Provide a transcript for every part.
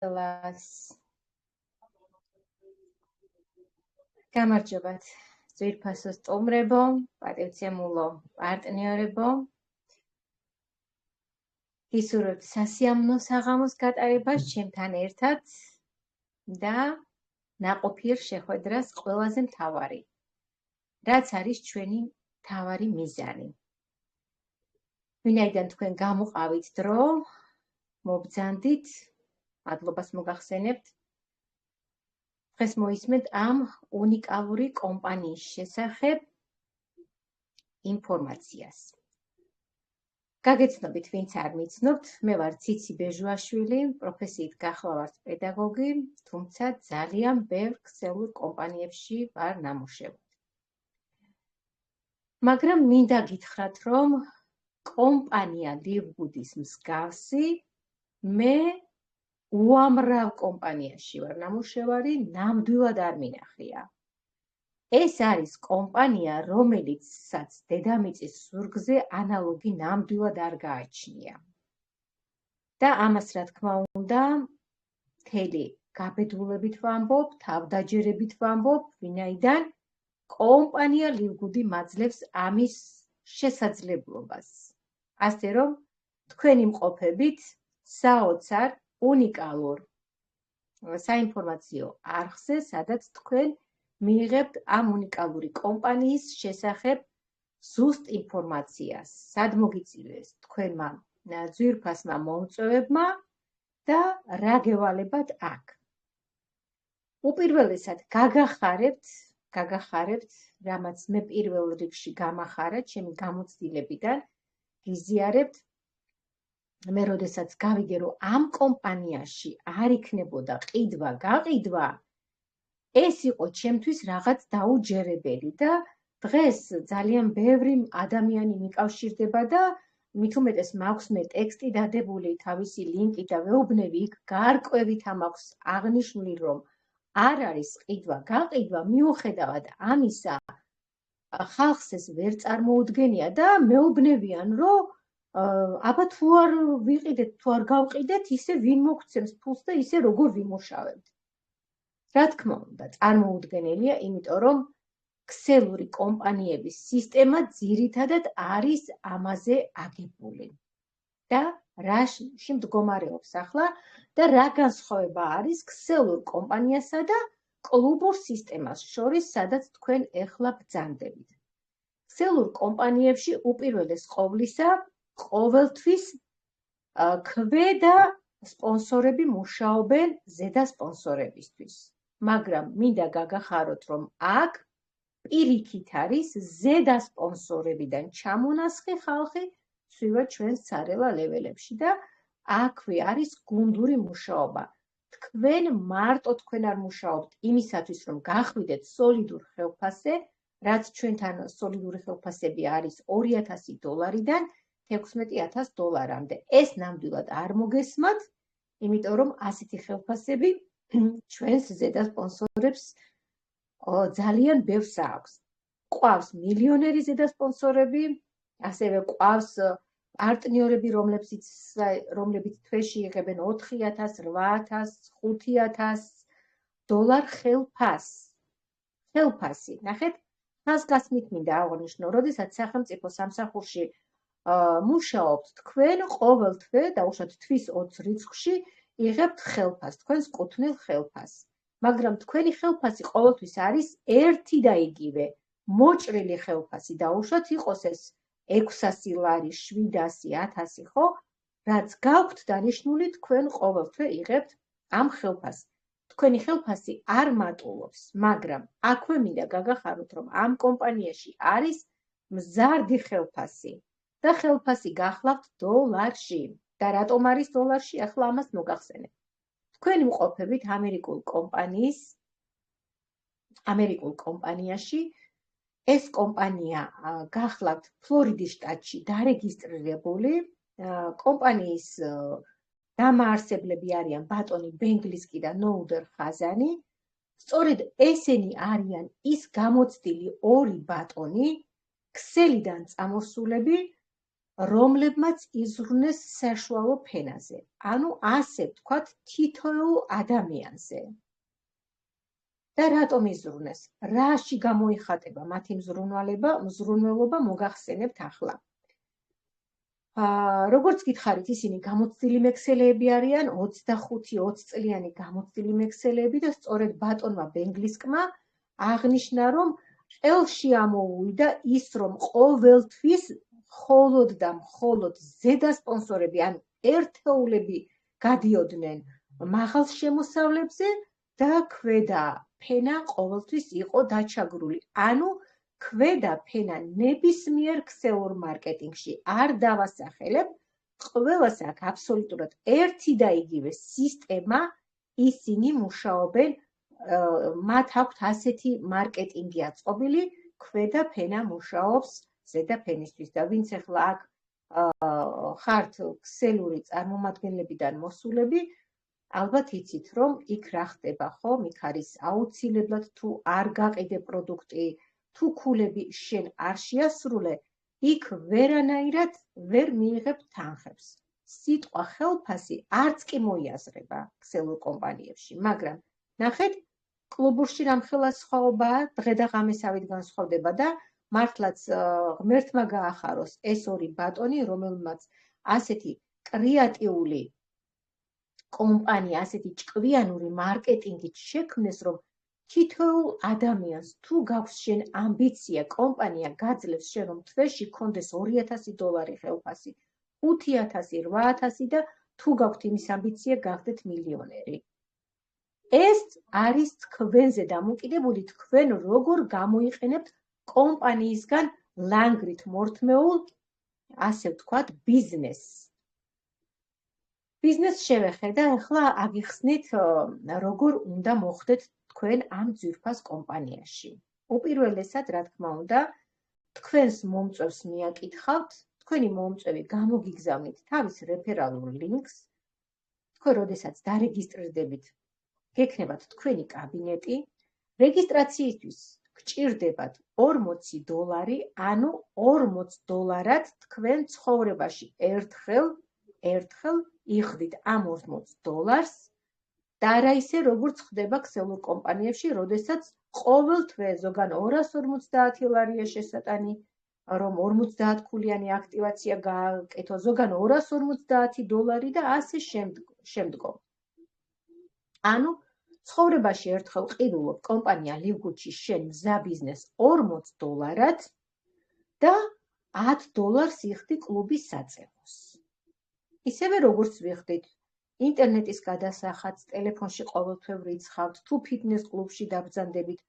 ყველას გამარჯობათ ძვირფასო სტუმრებო, პატივცემულო პარტნიორებო. გისურვებთ სასიამოვნო საღამოს გატარებას ჩემთან ერთად და ნაყოფიერ შეხვედრას ყველაზე მთავარი, რაც არის ჩვენი მთავარი მიზანი. ვინაიდან თქვენ გამოყავით დრო, მობრძანდით, მადლობას მოგახსენებთ. დღეს მოისმენთ ამ უნიკალური კომპანიის შესახებ ინფორმაციას. გაგეცნობით, ვინც არ მიცნობთ, მე ვარ ციცი ბეჟუაშვილი, პროფესიით გახლავართ პედაგოგი, თუმცა ძალიან ბევრ ქსელურ კომპანიებში ვარ ნამუშევარი. მაგრამ მინდა გითხრათ, რომ კომპანია ლივგუდის მსგავსი მე უამრავ კომპანიაში ვარ ნამუშევარი, ნამდვილად არ მინახია. ეს არის კომპანია, რომელიცაც დედამიწის ზურგზე ანალოგი ნამდვილად არ გააჩნია. და ამას, რა თქმა უნდა, მთელი გაბედულებით ვამბობ, თავდაჯერებით ვამბობ, ვინაიდან კომპანია ლივგუდი მაძლევს ამის შესაძლებლობას. ასე რომ, თქვენი მყოფებით საოცარ უნიკალურ საინფორმაციო არხზე, სადაც თქვენ მიიღებთ ამ უნიკალური კომპანიის შესახებ ზუსტ ინფორმაციას, სად მოგიწირეს თქვენმა ძვირფასმა მომწვევებმა და რა გევალებათ აქ. უპირველესად გაგახარებთ, რამაც მე პირველ რიგში გამახარა ჩემი გამოცდილებიდან, გიზიარებთ. მე როდესაც გავიგე, რომ ამ კომპანიაში არ იქნებოდა ყიდვა-გაყიდვა, ეს იყო ჩემთვის რაღაც დაუჯერებელი და დღეს ძალიან ბევრი ადამიანი მიკავშირდება და მით უმეტეს მაქვს მე ტექსტი დადებული, თავისი ლინკი და ვეუბნები იქ გარკვევით ამაქვს აღნიშნული, რომ არ არის ყიდვა-გაყიდვა, მიუხედავად ამისა ხალხს ეს ვერ წარმოუდგენია და მეუბნებიან, რომ აბა თუ არ ვიყიდეთ, თუ არ გავყიდეთ, ისე ვინ მოგცემს ფულს და ისე როგორ ვიმუშავებთ. რა თქმა უნდა, წარმოუდგენელია, იმიტომ რომ ქსელური კომპანიების სისტემა ძირითადად არის ამაზე აგებული. და რაში მდგომარეობს ახლა და რა განსხვავება არის ქსელურ კომპანიასა და კლუბურ სისტემას შორის, სადაც თქვენ ეხლა ბრძანდებით. ქსელურ კომპანიებში უპირველეს ყოვლისა ყოველთვის ქვედა სპონსორები მუშაობენ ზედა სპონსორებისთვის. მაგრამ მინდა გაგახაროთ, რომ აქ პირიქით არის ზედა სპონსორებიდან ჩამონასხი ხალხი ცვივა ჩვენს ცარელა ლეველებში და აქვე არის გუნდური მუშაობა. თქვენ მარტო თქვენ არ მუშაობთ იმისათვის, რომ გახვიდეთ სოლიდურ ხელფასზე, რაც ჩვენთან სოლიდური ხელფასები არის $2000-დან $16,000-მდე. ეს ნამდვილად არ მოგესმათ, იმიტომ რომ ასეთი ხელფასები ჩვენს ზედა სპონსორებს ძალიან ბევრს აქვს. ყავს მილიონერი ზედა სპონსორები, ასევე ყავს პარტნიორები, რომლებიც თვეში იღებენ $4,000, $8,000, $5,000 ხელფასი. ნახეთ, ხაზგასმით მინდა აღვნიშნო, როდესაც სახელმწიფო სამსახურში მუშაობთ, თქვენ ყოველ თვე, დაუშვათ თვის 20 რიცხვში იღებთ ხელფასს, თქვენს კუთვნილ ხელფასს. მაგრამ თქვენი ხელფასი ყოველთვის არის ერთი და იგივე. მოჭრილი ხელფასი დაუშვათ იყოს ეს $600, $700, $1000, ხო? რაც გაქვთ დანიშნული, თქვენ ყოველთვე იღებთ ამ ხელფასს. თქვენი ხელფასი არ მატულობს, მაგრამ აქვე მინდა გაგახაროთ, რომ ამ კომპანიაში არის მზარდი ხელფასი და ხელფასი გახლავთ $-ში. და რატომ არის $-ში? ახლა ამას მოგახსენებთ. თქვენი მყოფებით ამერიკულ კომპანიაში ეს კომპანია გახლავთ ფლორიდის შტატში დარეგისტრირებული. კომპანიის დამაარსებლები არიან ბატონი ბენგლისკი და ნოუდერ ხაზანი. სწორედ ესენი არიან ის გამოცდილი ორი ბატონი, ქსელიდან წამოსულები, რომლებმაც იზრუნეს საშუალო ფენაზე, ანუ ასე ვთქვათ, თითოეულ ადამიანზე. და რატომ იზრუნეს? რაში გამოიხატება მათი მზრუნველობა მოგახსენებთ ახლა. როგორც გითხარით, ისინი გამოცდილი მექსელეები არიან, 25-20 წლიანი გამოცდილი მექსელეები და სწორედ ბატონმა ბენგლისკმა აღნიშნა, რომ ყელში ამოუვიდა ის, რომ ყოველთვის მხოლოდ და მხოლოდ ზედა სპონსორები, ან ერთეულები გადიოდნენ მაღალ შემოსავლებზე და ქვედა ფენა ყოველთვის იყო დაჩაგრული. ანუ ქვედა ფენა ნებისმიერ ქსელურ მარკეტინგში არ დავასახელებ, ყველას აქვს აბსოლუტურად ერთი და იგივე სისტემა, ისინი მუშაობენ, მათ აქვთ ასეთი მარკეტინგი აწყობილი, ქვედა ფენა მუშაობს ზედა ფენისთვის და ვინც ახლა აქ ხართ ქსელური წარმომადგენლებიდან მოსულები, ალბათ იცით, რომ იქ რა ხდება, ხომ? იქ არის აუცილებლად თუ არ გაყიდე პროდუქტი, თუ ქულები შენ არ შეასრულე, იქ ვერანაირად ვერ მიიღებ თანხებს. სიტყვა ხელფასი არც კი მოიაზრება ქსელურ კომპანიებში, მაგრამ ნახეთ, კლუბურში რამხელა სხვაობაა, დღე და ღამესავით განსხვავდება და მართლაც ღმერთმა გაახაროს ეს ორი ბატონი, რომელმაც ასეთი კრეატიული კომპანია, ასეთი ჭკვიანური მარკეტინგით შექმნეს, რომ თითოეულ ადამიანს თუ გაქვს შენ ამბიცია, კომპანია გაძლევს შენ, რომ თვეში გქონდეს $2000 ხელფასი, 5000, 8000 და თუ გაქვთ იმის ამბიცია, გახდეთ მილიონერი. ეს არის თქვენზე დამოკიდებული, თქვენ როგორ გამოიყენებთ კომპანიისგან ლანგრით მორთმეულ, ასე ვთქვათ, ბიზნესს. ბიზნესს შევეხე და ახლა აგიხსნით, როგორ უნდა მოხდეთ თქვენ ამ ძვირფას კომპანიაში. უპირველესად, რა თქმა უნდა, თქვენს მომწვევს მიაკითხავთ, თქვენი მომწვევი გამოგიგზავნით თავის რეფერალურ ლინკს, თქვენ როდესაც დარეგისტრირდებით, გექნებათ თქვენი კაბინეტი, რეგისტრაციისთვის გჭირდებათ $40, ანუ $40 თქვენ ცხოვრებაში ერთხელ იხდით ამ $40 და არა ისე, როგორც ხდება ქსელურ კომპანიებში, როდესაც ყოველ თვე ზოგან $250 შესატანი, რომ 50 ქულიანი აქტივაცია გააკეთო, ზოგან $250 და ასე შემდგომ. ანუ ცხოვრებაში ერთხელ ყიდულობ კომპანია ლივგუჩი შენ მზა ბიზნეს $40 და $10 იხდი კლუბის საწევოს. ისევე როგორც ვიხდით, ინტერნეტის გადასახადს, ტელეფონში ყოველთვე ვრიცხავთ, თუ ფიტნეს კლუბში დაბრძანდებით,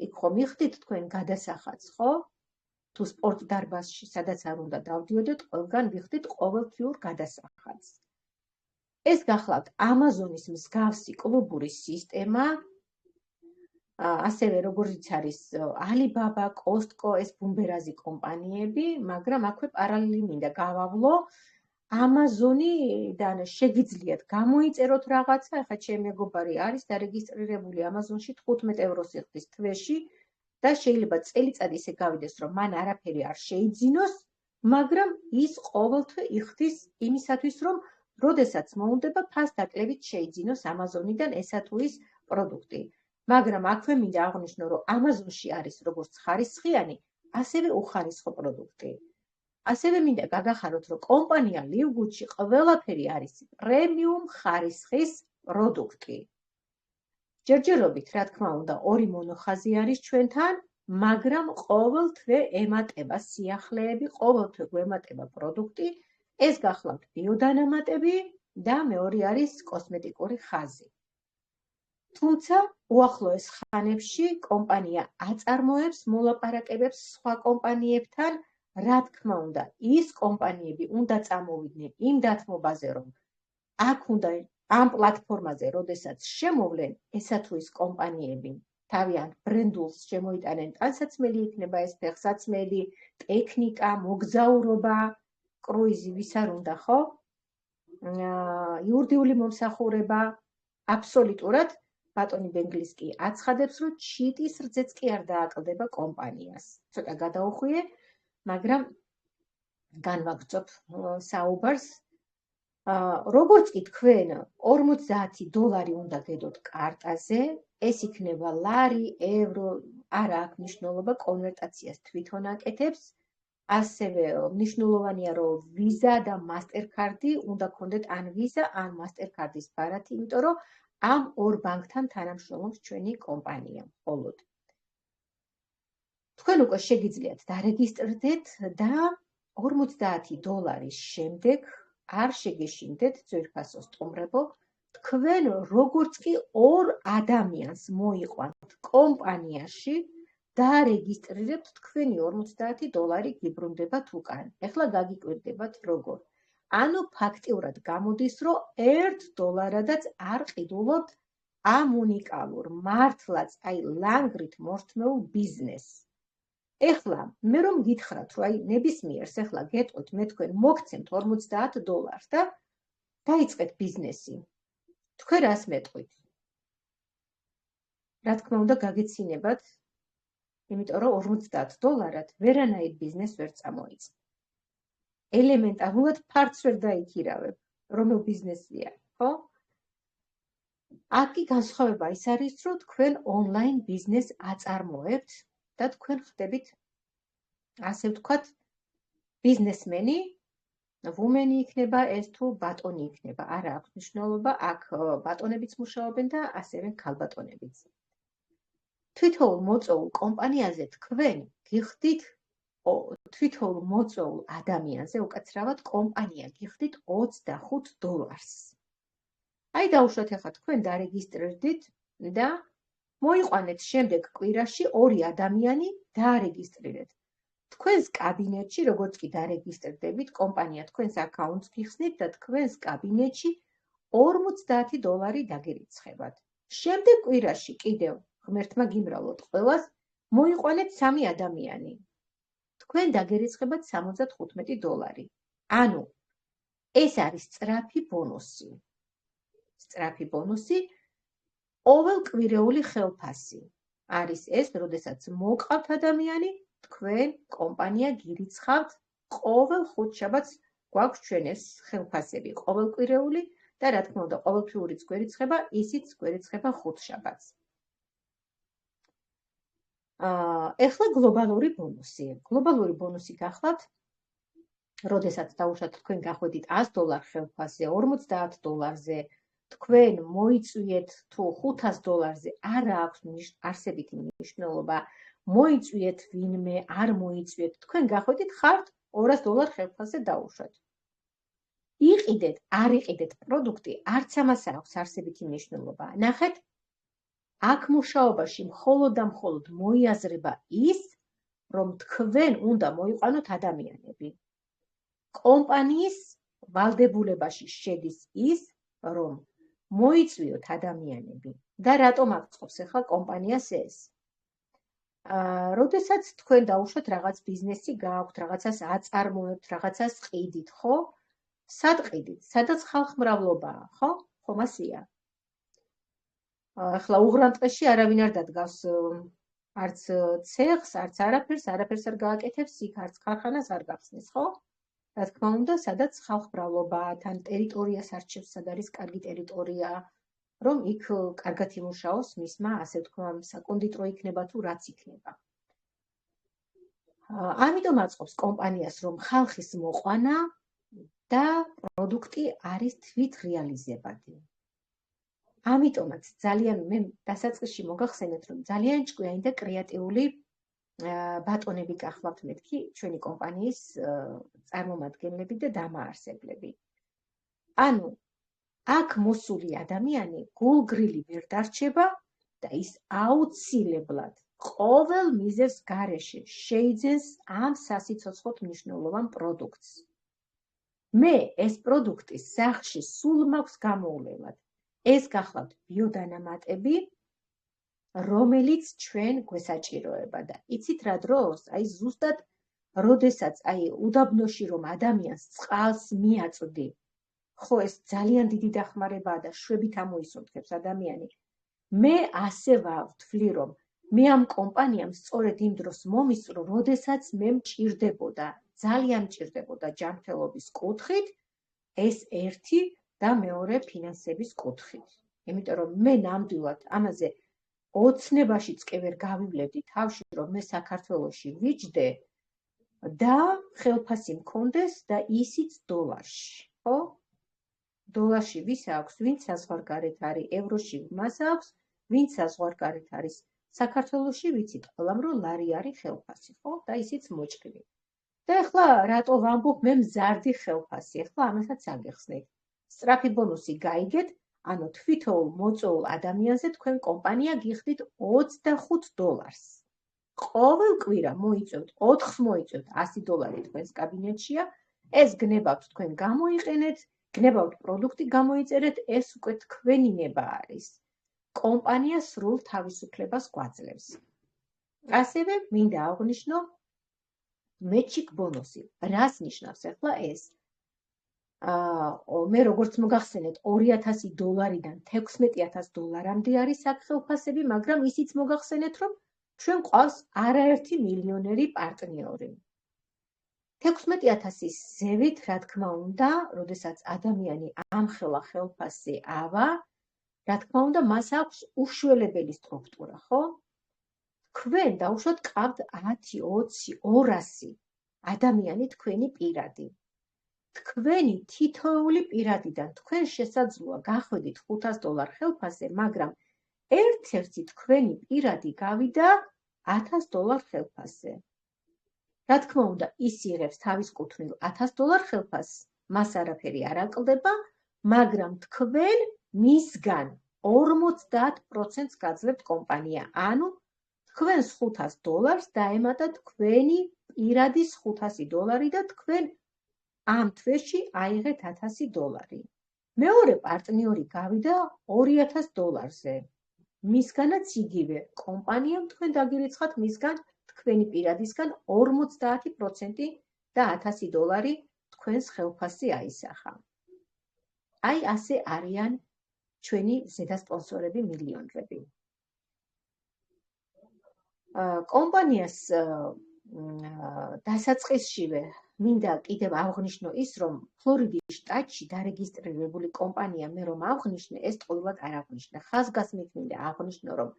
იქ ხომ იხდით თქვენ გადასახადს, ხო? თუ სპორტ დარბაზში, სადაც არ უნდა დავდიოდეთ, ყველგან ვიხდით ყოველთვიურ გადასახადს. ეს გახლავთ ამაზონის მსგავსი კლუბური სისტემა, ასევე როგორც არის ალიბაბა, კოსტკო, ეს ბუმბერაზი კომპანიები, მაგრამ აქვე პარალელი მინდა გავავლო. ამაზონიდან შეგვიძლიათ გამოიწეროთ რაღაცა, ახლა ჩემი მეგობარი არის დარეგისტრირებული ამაზონში, €15 იხდის თვეში და შეიძლება წელიწადი ისე გავიდეს, რომ მან არაფერი არ შეიძინოს, მაგრამ ის ყოველთვე იხდის იმისათვის, რომ როდესაც მოუნდება ფასდაკლებით შეიძინოს ამაზონიდან ესა თუ ის პროდუქტი. მაგრამ აქვე მინდა აღვნიშნო, რომ ამაზონში არის როგორც ხარისხიანი, ასევე უხარისხო პროდუქტი. ასევე მინდა გაგახაროთ, რომ კომპანია ლივგუჩი ყველაფერი არის პრემიუმ ხარისხის პროდუქტი. ჯერჯერობით, რა თქმა უნდა, ორი მონოხაზი არის ჩვენთან, მაგრამ ყოველთვე ემატება სიახლეები, ყოველთვე გვემატება პროდუქტი, ეს გახლავთ ბიოდანამატები და მეორე არის კოსმეტიკური ხაზი. თუმცა უახლოეს ხანებში კომპანია აწარმოებს მოლაპარაკებებს სხვა კომპანიებთან, რა თქმა უნდა, ის კომპანიები უნდა წამოვიდნენ იმ დათმობაზე, რომ აქ უნდა ამ პლატფორმაზე, როდესაც შემოვლენ, ესა თუ ის კომპანიები თავიანთ ბრენდულს შემოიტანენ, ტანსაცმელი იქნება ეს ფეხსაცმელი, ტექნიკა, მოგზაურობა, კრუიზი, ვის არ უნდა, ხო? იურიდიული მომსახურება, აბსოლუტურად ბატონი ბენგლისკი აცხადებს, რომ ჩიტის რძეც კი არ დააკლდება კომპანიას. ცოტა გადაუხვიე, მაგრამ განვაგრძობ საუბარს. როგორც კი თქვენ $50 უნდა გედოთ კარტაზე, ეს იქნება ლარი, ევრო, არა აქვს მნიშვნელობა, კონვერტაციას თვითონ აკეთებს. ასევე მნიშვნელოვანია, რომ ვიზა და მასტერკარდი უნდა გქონდეთ ან ვიზა, ან მასტერკარდის ბარათი, იმიტომ რომ ამ ორ ბანკთან თანამშრომლობს ჩვენი კომპანია მხოლოდ. თქვენ უკვე შეგიძლიათ დარეგისტრდეთ და $50 შემდეგ არ შეგეშინდეთ ძვირფასო სტუმრებო, თქვენ როგორც კი ორ ადამიანს მოიყვანთ კომპანიაში, დაარეგისტრირებთ, თქვენი $50 გიბრუნდებათ უკან. ეხლა გაგიკვირდებათ როგორ. ანუ ფაქტიურად გამოდის, რომ $1-დაც არ ყიდულობთ ამ უნიკალურ, მართლაც აი ლანგრით მორთმეულ ბიზნესს. ეხლა მე რომ გითხრათ, რომ აი ნებისმიერს ეხლა გეტყვით, მე თქვენ მოგცემთ $50 და დაიწყეთ ბიზნესი. თქვენ რას მეტყვით? რა თქმა უნდა გაგეცინებათ, იმიტომ რომ $50-ად ვერანაირ ბიზნესს ვერ წამოიწყებ. ელემენტარულად ფარც ვერ დაიქირავებ, რომელ ბიზნესია, ხო? აქ კი განსხვავება ის არის, რომ თქვენ ონლაინ ბიზნესს აწარმოებთ და თქვენ ხდებით, ასე ვთქვათ, ბიზნესმენი, ვუმენი იქნება ეს თუ ბატონი იქნება, არა აქვს მნიშვნელობა, აქ ბატონებიც მუშაობენ და ასევე ქალბატონებიც. თვითოულ მოწვეულ კომპანიაზე თქვენ გიხდით თვითოულ მოწვეულ ადამიანზე, უკაცრავად კომპანია გიხდით $25. აი დაუშვათ ახლა თქვენ დარეგისტრირდით და მოიყვანეთ შემდეგ კვირაში ორი ადამიანი დაარეგისტრირეთ. თქვენს კაბინეტში, როგორც კი დარეგისტრდებით, კომპანია თქვენს აკაუნტს გიხსნით და თქვენს კაბინეტში $50 დაგერიცხებათ. შემდეგ კვირაში კიდევ ღმერთმა გიმრავლოთ ყველას, მოიყვანეთ 3 ადამიანი. თქვენ დაგერიცხებათ $75. ანუ ეს არის სწრაფი ბონუსი. სწრაფი ბონუსი ყოველ კვირეული ხელფასი. არის ეს, როდესაც მოყავთ ადამიანი, თქვენ კომპანია გირიცხავთ ყოველ ხუთშაბათს გვაქვს ჩვენ ეს ხელფასები, ყოველკვირეული და რა თქმა უნდა, ყოველთვიურიც გვერიცხება, ისიც გვერიცხება ხუთშაბათს. ეხლა გლობალური ბონუსი. გლობალური ბონუსი გახლავთ, როდესაც დაუშვათ თქვენ გახვედით $100 ხელფასზე, $50-ზე, თქვენ მოიწვიეთ თუ $500-ზე, არა აქვს არსებითი მნიშვნელობა, მოიწვიეთ ვინმე, არ მოიწვიეთ, თქვენ გახვედით ხართ $200 ხელფასზე დაუშვათ. იყიდეთ, არ იყიდეთ პროდუქტი, არც ამას აქვს არსებითი მნიშვნელობა. ნახეთ, აქ მუშაობაში მხოლოდ და მხოლოდ მოიაზრება ის, რომ თქვენ უნდა მოიყვანოთ ადამიანები. კომპანიის ვალდებულებაში შედის ის, რომ მოიწვიოთ ადამიანები. და რატომ აღწევს ახლა კომპანიას ეს? როდესაც თქვენ დაუშვათ რაღაც ბიზნესი გააქვთ, რაღაცას აწარმოებთ, რაღაცას ყიდით, ხო? სად ყიდით? სადაც ხალხმრავლობაა, ხო? ხომ ასეა? ახლა უღრანტყეში არავინ არ დადგავს არც ცეხს, არც არაფერს არ გააკეთებს, იქ არც ქარხანას არ გახსნის, ხო? რა თქმა უნდა, სადაც ხალხმრავლობაა, თან ტერიტორიას არჩევს, სად არის კარგი ტერიტორია, რომ იქ კარგად იმუშაოს მისმა, ასე ვთქვათ, საკონდიტრო იქნება თუ რაც იქნება. ამიტომ აწყობს კომპანიას, რომ ხალხის მოყვანა და პროდუქტი არის თვითრეალიზებადი. ამიტომაც ძალიან მე დასაწყისში მოგახსენეთ, რომ ძალიან ჭკვიანი და კრეატიული ბატონები გახლავთ მეთქი ჩვენი კომპანიის წარმომადგენლები და დამაარსებლები. ანუ აქ მოსული ადამიანი გულგრილი ვერ დარჩება და ის აუცილებლად ყოველ მიზეზს გარეშე შეიძენს ამ სასიცოცხლოდ მნიშვნელოვან პროდუქტს. მე ეს პროდუქტი სახლში სულ მაქვს გამოვლენად. ეს გახლავთ ბიოდანამატები, რომელიც ჩვენ გვესაჭიროება და იცით რა დროს, აი ზუსტად როდესაც აი უდაბნოში რომ ადამიანს წყალს მიაწვდი, ხო ეს ძალიან დიდი დახმარებაა და შვებით ამოისუნთქებს ადამიანი. მე ასე ვთვლი, რომ მე ამ კომპანიამ სწორედ იმ დროს მომისწრო, როდესაც მე მჭირდებოდა ძალიან მჭირდებოდა ჯანმრთელობის კუთხით, ეს ერთი და მეორე ფინანსების კუთხით. იმიტომ რომ მე ნამდვილად ამაზე ოცნებაშიც კი ვერ გავივლებდი თავში, რომ მე საქართველოში ვიჯდე და ხელფასი მქონდეს და ისიც დოლარში, ხო? დოლარში ვის აქვს, ვინც საზღვარგარეთ არის, ევროში მას აქვს, ვინც საზღვარგარეთ არის. საქართველოში ვიცით ყველამ, რომ ლარი არის ხელფასი, ხო? და ისიც მოჭრილი. და ეხლა რატო ვამბობ, მე მზარდი ხელფასი, ეხლა ამასაც აგეხსნით. სწრაფი ბონუსი გაიგეთ, ანუ თვითოულ მოწვეულ ადამიანზე თქვენ კომპანია გიხდით $25. ყოველ კვირა მოიწევთ, 4-ს მოიწევთ $100 თქვენს კაბინეტშია, ეს გნებავთ თქვენ გამოიყენეთ, გნებავთ პროდუქტი გამოიწერეთ, ეს უკვე თქვენი ნება არის. კომპანია სრულ თავისუფლებას გვაძლევს. ასევე მინდა აღვნიშნო მეჩიკ ბონუსი. რას ნიშნავს ახლა ეს? მე როგორც მოგახსენეთ, $2000-დან $16,000-მდე არის აქ ხელფასები, მაგრამ ისიც მოგახსენეთ, რომ ჩვენ ყავს არაერთი მილიონერი პარტნიორი. 16,000-ის ზევით, რა თქმა უნდა, როდესაც ადამიანი ამხელა ხელფასზე ავა, რა თქმა უნდა, მას აქვს უშველებელი სტრუქტურა, ხო? თქვენ დაუშვათ ყავთ 10, 20, 200 ადამიანი თქვენი პირადი. თქვენი თითოეული პირადიდან თქვენ შესაძლოა გახვედით $500 ხელფასზე, მაგრამ ერთ-ერთი თქვენი პირადი გავიდა $1000 ხელფასზე. რა თქმა უნდა, ის იღებს თავის კუთვნილ $1000 ხელფასს, მას არაფერი არ აკლდება, მაგრამ თქვენ მისგან 50%-ს გაძლევთ კომპანია. ანუ თქვენს $500 დაემატა თქვენი პირადის $500 და თქვენ ამ თვეში აიღეთ $1000. მეორე პარტნიორი გავიდა $2000-ზე. მისგანაც იგივე, კომპანიამ თქვენ დაგირიცხათ მისგან თქვენი პირადისგან 50% და $1000 თქვენს ხელფასზე აისახა. აი ასე არიან ჩვენი ზედასპონსორები მილიონრები. კომპანიას დასაწყისშივე მინდა კიდევ აღვნიშნო ის, რომ ფლორიდის შტატში დარეგისტრირებული კომპანია მე რომ აღვნიშნე, ეს ტყუილად არ აღვნიშნე. ხაზგასმით მინდა აღვნიშნო, რომ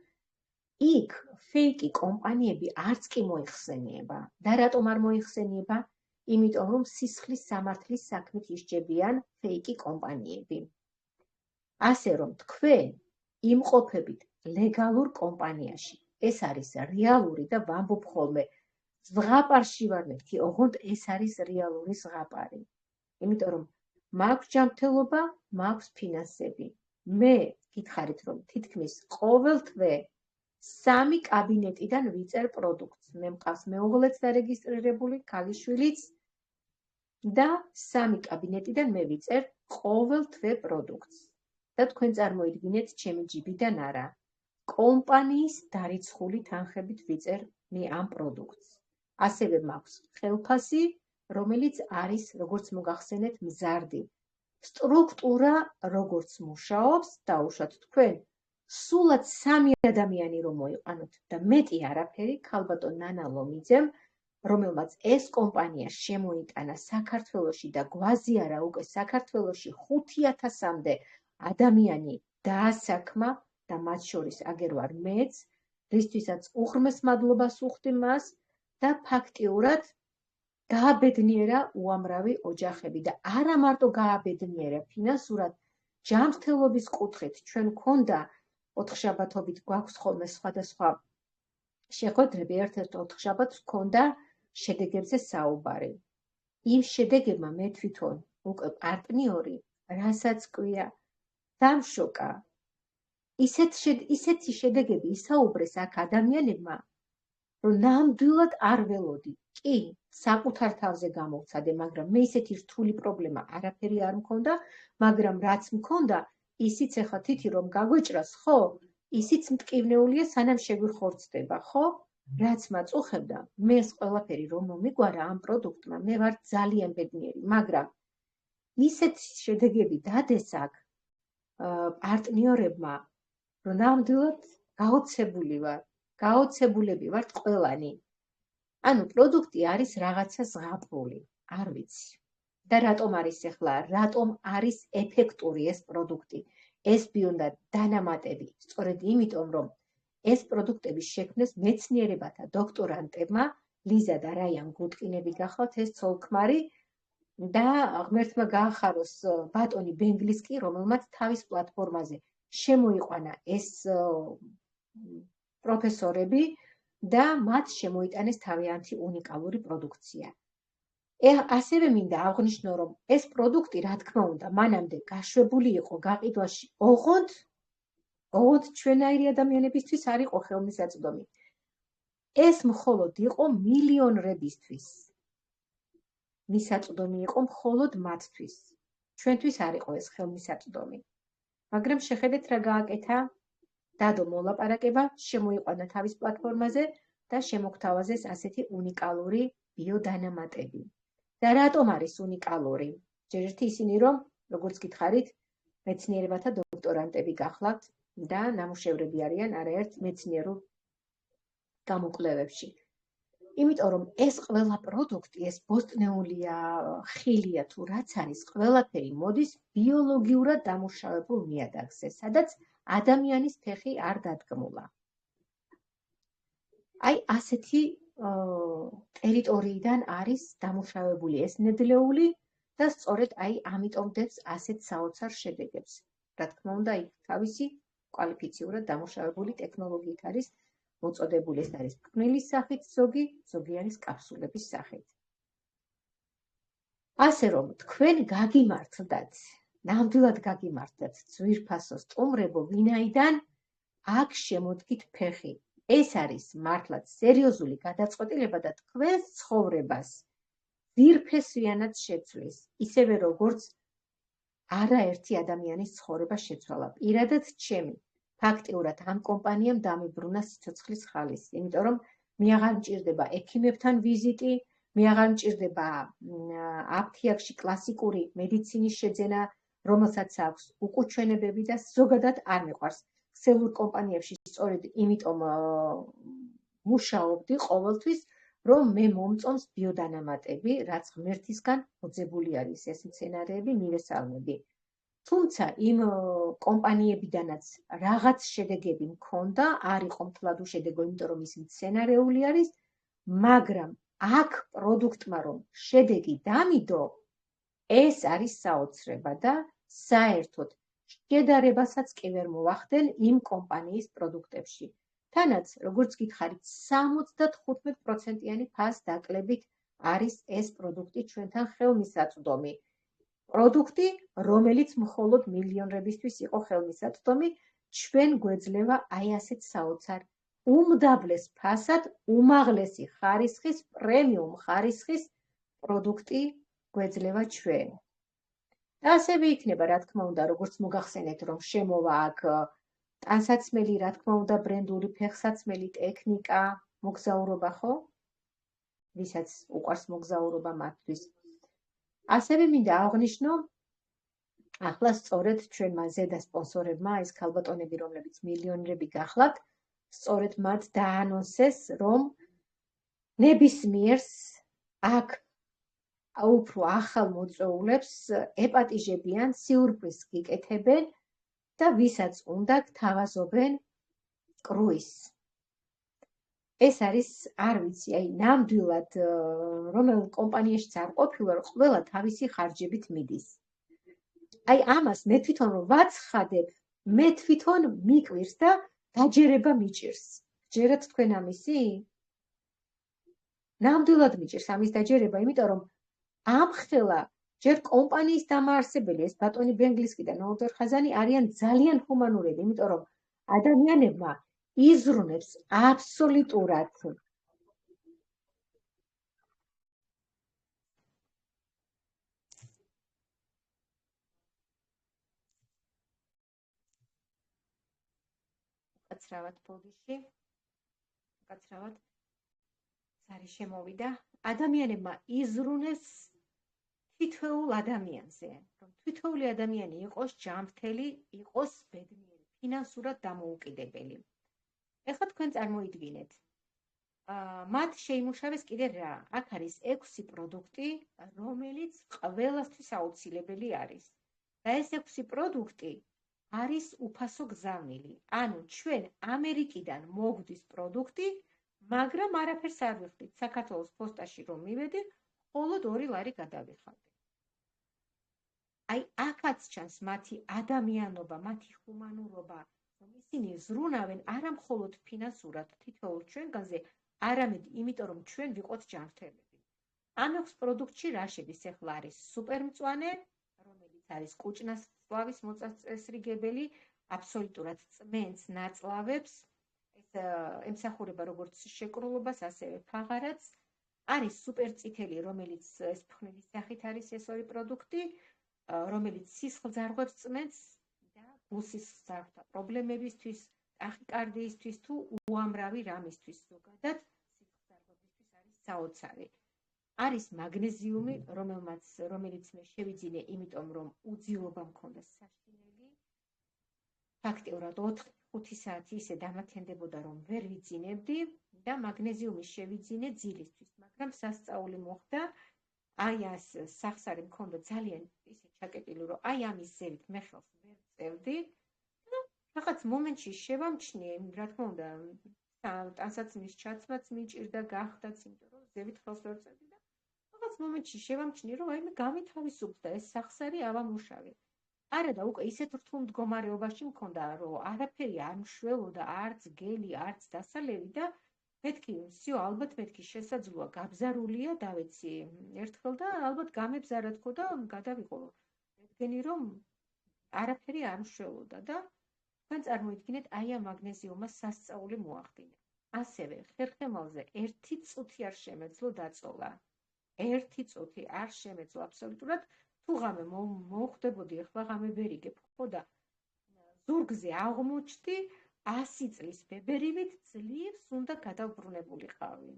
იქ ფეიკი კომპანიები არც კი მოიხსენიება. და რატომ არ მოიხსენიება? იმიტომ რომ სისხლის სამართლის საქმით ისჯებიან ფეიკი კომპანიები. ასე რომ თქვენ იმყოფებით ლეგალურ კომპანიაში. ეს არის რეალური და ვამბობ ხოლმე ზღაპარში ვარ მეთქი, ოღონდ ეს არის რეალური ზღაპარი. იმიტომ რომ მაქვს ჯანმრთელობა, მაქვს ფინანსები. მე გითხარით, რომ თითქმის ყოველ თვე 3 კაბინეტიდან ვიწერ პროდუქტს. მე მყავს მეუღლეც დარეგისტრირებული, ქალიშვილიც და 3 კაბინეტიდან მე ვიწერ ყოველ თვე პროდუქტს. და თქვენ წარმოიდგინეთ, ჩემი ჯიბიდან არა. კომპანიის დარიცხული თანხებით ვიწერ მე ამ პროდუქტს. ასევე მაქვს ხელფასი, რომელიც არის, როგორც მოგახსენეთ, მზარდი. სტრუქტურა როგორც მუშაობს, დაუშვათ თქვენ სულაც 3 ადამიანი რომ მოიყვანოთ და მეტი არაფერი, ქალბატონ ნანა ლომიძემ, რომელმაც ეს კომპანია შემოიტანა საქართველოში და გვაზიარა უკვე საქართველოში 5000-მდე ადამიანი დაასაქმა და მათ შორის აგერ ვარ მეც, რისთვისაც უღრმეს მადლობას ვუხდი მას და ფაქტიურად გააბედნიერა უამრავი ოჯახები და არა მარტო გააბედნიერა ფინანსურად, ჯანმრთელობის კუთხით ჩვენ გვქონდა 4 შაბათობით გვაქვს ხოლმე სხვადასხვა შეხვედრები, ერთ-ერთ 4 შაბათს გვქონდა შედეგებზე საუბარი. იმ შედეგებმა მე თვითონ უკვე პარტნიორი, რასაც კვია, დამშოკა. ისეთი შედეგები ისაუბრეს აქ ადამიანებმა, რომ ნამდვილად არ ველოდი. კი, საკუთარ თავზე გამოვცადე, მაგრამ მე ისეთი რთული პრობლემა არაფერი არ მქონდა, მაგრამ რაც მქონდა, ისიც ეხლა თითი რომ გაგვეჭრას, ხო? ისიც მტკივნეულია, სანამ შეგვიხორცდება, ხო? რაც მაწუხებდა, მე ეს ყველაფერი რომ მომიგვარა ამ პროდუქტმა, მე ვარ ძალიან ბედნიერი, მაგრამ ისეთ შედეგები დადეს აქ პარტნიორებმა, რომ ნამდვილად გაოცებული ვარ, გაოცებულები ვართ ყველანი. ანუ პროდუქტი არის რაღაცა ზღაპრული, არ ვიცი. და რატომ არის ახლა, რატომ არის ეფექტური ეს პროდუქტი, ეს ბიონდა დანამატები, სწორედ იმიტომ, რომ ეს პროდუქტების შექმნას მეცნიერებათა დოქტორანტებმა ლიზა და რაიან გუტკინები გახლავთ ეს ცოლ-ქმარი და ღმერთმა გაახაროს ბატონი ბენგლისკი, რომელმაც თავის პლატფორმაზე შემოიყვანა ეს პროფესორები და მათ შემოიტანეს თავიანთი უნიკალური პროდუქცია. ასევე მინდა აღვნიშნო, რომ ეს პროდუქტი, რა თქმა უნდა, მანამდე გაშვებული იყო გაყიდვაში ოღონდ ჩვენაირი ადამიანებისთვის არ იყო ხელმისაწვდომი. ეს მხოლოდ იყო მილიონრებისთვის. მისაწვდომი იყო მხოლოდ მათთვის. ჩვენთვის არ იყო ეს ხელმისაწვდომი. მაგრამ შეხედეთ რა გააკეთა დადო მოლაპარაკება, შემოიყვანა თავის პლატფორმაზე და შემოგთავაზეს ასეთი უნიკალური ბიოდანამატები. და რატომ არის უნიკალური? ჯერჯერთი ისინი, რომ როგორც გითხარით, მეცნიერებათა დოქტორანტები გახლავთ და ნამუშევრები არიან არაერთ მეცნიერულ გამოკვლევებში. იმიტომ რომ ეს ყველა პროდუქტი, ეს ბოსტნეულია, ხილია თუ რაც არის, ყველაფერი მოდის ბიოლოგიურად დამუშავებულ ნიადაგზე, სადაც ადამიანის ფეხი არ დადგმულა. აი ასეთი ტერიტორიიდან არის დამუშავებული ეს ნედლეული და სწორედ აი ამიტომ დებს ასეთ საოცარ შედეგებს. რა თქმა უნდა, იქ თავისი კვალიფიციურად დამუშავებული ტექნოლოგიით არის მოწოდებული, ეს არის ფხვნილის სახით, ზოგი არის კაფსულების სახით. ასე რომ თქვენ გაგიმართლდათ, ნამდვილად გაგიმართლდათ ძვირფასო სტუმრებო, ვინაიდან აქ შემოდგით ფეხი. ეს არის მართლაც სერიოზული გადაწყვეტილება და თქვენს ცხოვრებას ძირფესვიანად შეცვლის, ისევე როგორც არაერთი ადამიანის ცხოვრება შეცვალა. პირადად ჩემი. ფაქტიურად ამ კომპანიამ დამიბრუნა სიცოცხლის ხალისი, იმიტომ რომ მე აღარ მჭირდება ექიმებთან ვიზიტი, მე აღარ მჭირდება აფთიაქში კლასიკური მედიცინის შეძენა, რომელსაც აქვს უკუჩვენებები და ზოგადად არ მიყვარს. ქსელურ კომპანიებში სწორედ იმიტომ მუშაობდი ყოველთვის, რომ მე მომწონს ბიოდანამატები, რაც ღმერთისგან მოძებული არის ეს მცენარეები, მივესალმები. თუმცა იმ კომპანიებიდანაც რაღაც შედეგები მქონდა, არ იყო მთლად უშედეგო, იმიტომ რომ ის მცენარეული არის, მაგრამ აქ პროდუქტმა რომ შედეგი დამიდო, ეს არის საოცრება და საერთოდ შედარებასაც კი ვერ მოვახდენ იმ კომპანიის პროდუქტებში. თანაც, როგორც გითხარით, 75%-იანი ფასდაკლებით არის ეს პროდუქტი ჩვენთან ხელმისაწვდომი. პროდუქტი, რომელიც მხოლოდ მილიონრებისთვის იყო ხელმისაწვდომი, ჩვენ გვეძლევა აი ასეთ საოცარ, უმდაბლეს ფასად, უმაღლესი ხარისხის, პრემიუმ ხარისხის პროდუქტი გვეძლევა ჩვენ. და ასევე იქნება, რა თქმა უნდა, როგორც მოგახსენეთ, რომ შემოვა აქ ტანსაცმელი, რა თქმა უნდა, ბრენდული ფეხსაცმელი, ტექნიკა, მოგზაურობა, ხო? ვისაც უყვარს მოგზაურობა მათთვის. ასევე მინდა აღვნიშნო, ახლა სწორედ ჩვენმა ზედა სპონსორებმა, ეს ქალბატონები, რომლებიც მილიონერები გახლავთ, სწორედ მათ დაანონსეს, რომ ნებისმიერს აქ უფრო ახალ მოწვეულებს ეპატიჟებიან, სიურპრიზს გიკეთებენ და ვისაც უნდა გთავაზობენ კრუიზს. ეს არის, არ ვიცი, აი ნამდვილად რომელ კომპანიაშიც არ ყოფილა, რომ ყველა თავისი ხარჯებით მიდის. აი ამას მე თვითონ რომ ვაცხადებ, მე თვითონ მიკვირს და დაჯერება მიჭირს. ჯერათ თქვენ ამისი? ნამდვილად მიჭირს ამის დაჯერება, იმიტომ რომ ამხელა ჯერ კომპანიის დამაარსებელი, ეს ბატონი ბენგლისკი და ნოუდერ ხაზანი არიან ძალიან ჰუმანურები, იმიტომ რომ ადამიანებმა იზრუნებს აბსოლუტურად უკაცრავად ბოდიში, უკაცრავად ზარი შემოვიდა, ადამიანებმა იზრუნეს თითოეულ ადამიანზე, რომ თითოეული ადამიანი იყოს ჯანმრთელი, იყოს ბედნიერი, ფინანსურად დამოუკიდებელი. ეხლა თქვენ წარმოიდგინეთ, მათ შეიმუშავეს კიდე რა? აქ არის 6 პროდუქტი, რომელიც ყველასთვის აუცილებელი არის. და ეს 6 პროდუქტი არის უფასო გზავნილი. ანუ ჩვენ ამერიკიდან მოგვდის პროდუქტი, მაგრამ არაფერს არ ვიხდით. საქართველოს ფოსტაში რომ მივედი, მხოლოდ 2 ლარი გადავიხადე. აი, აქაც ჩანს მათი ადამიანობა, მათი ჰუმანურობა, რომ ისინი ზრუნავენ არა მხოლოდ ფინანსურად თითოეულ ჩვენგანზე, არამედ იმიტომ, რომ ჩვენ ვიყოთ ჯანმრთელები. ამ 6 პროდუქტში რა შედის? ახლა არის სუპერმწვანე, რომელიც არის კუჭნასწლავის მოწესრიგებელი, აბსოლუტურად წმენს ნაწლავებს, ეს ემსახურება როგორც შეკრულობას, ასევე ფაღარats. არის სუპერწითელი, რომელიც ეს ფხვნილის სახით არის ეს 2 პროდუქტი, რომელიც სისხლძარღვებს წმენს და გულსისხლძარღვთა პრობლემებისთვის, ტახიკარდიისთვის თუ უამრავი რამისთვის ზოგადად სისხლძარღვებისთვის არის საოცარი. არის მაგნეზიუმი, რომელიც მე შევიძინე, იმიტომ რომ უძილობა მქონდა საშინელი. ფაქტიურად 4-5 საათი ისე დამათენდებოდა, რომ ვერ ვიძინებდი და მაგნეზიუმი შევიძინე ძილისთვის, მაგრამ სასწაული მოხდა. აი ეს სახსარი მქონდა ძალიან ისე ჩაკეტილი, რომ აი ამის ზევით მე ხელს ვერ წევდი. და რაღაც მომენტში შევამჩნიე, რა თქმა უნდა, ტანსაცმლის ჩაცმაც მიჭირდა, გახდაც, იმიტომ რომ ზევით ხელს ვერ წევდი და რაღაც მომენტში შევამჩნიე, რომ აი მე გამითავისუფლდა ეს სახსარი ავამუშავე. არა და უკვე ისეთ რთულ მდგომარეობაში მქონდა, რომ არაფერი არ მშველოდა, არც გელი, არც დასალევი და მეთქი, всё, ალბათ მეთქი შესაძლოა, გაბზარულია, დავეცი ერთხელ და ალბათ გამებზარა თქო და გადავიყო. მეთქენი რომ არაფერი არ მშველოდა და თქვენ წარმოიდგინეთ, აი ამ მაგნეზიუმმა სასწაული მოახდინა. ასევე ხერხემალზე 1 წუთი არ შემეძლო დაწოლა. 1 წუთი არ შემეძლო აბსოლუტურად. თუ ღამე მოვხვდებოდი, ახლა ღამე ვერიგებ, ხო და ზურგზე აღმოჩნდი 100 წლის ბებერივით ძლივს უნდა გადავბრუნებულიყავი.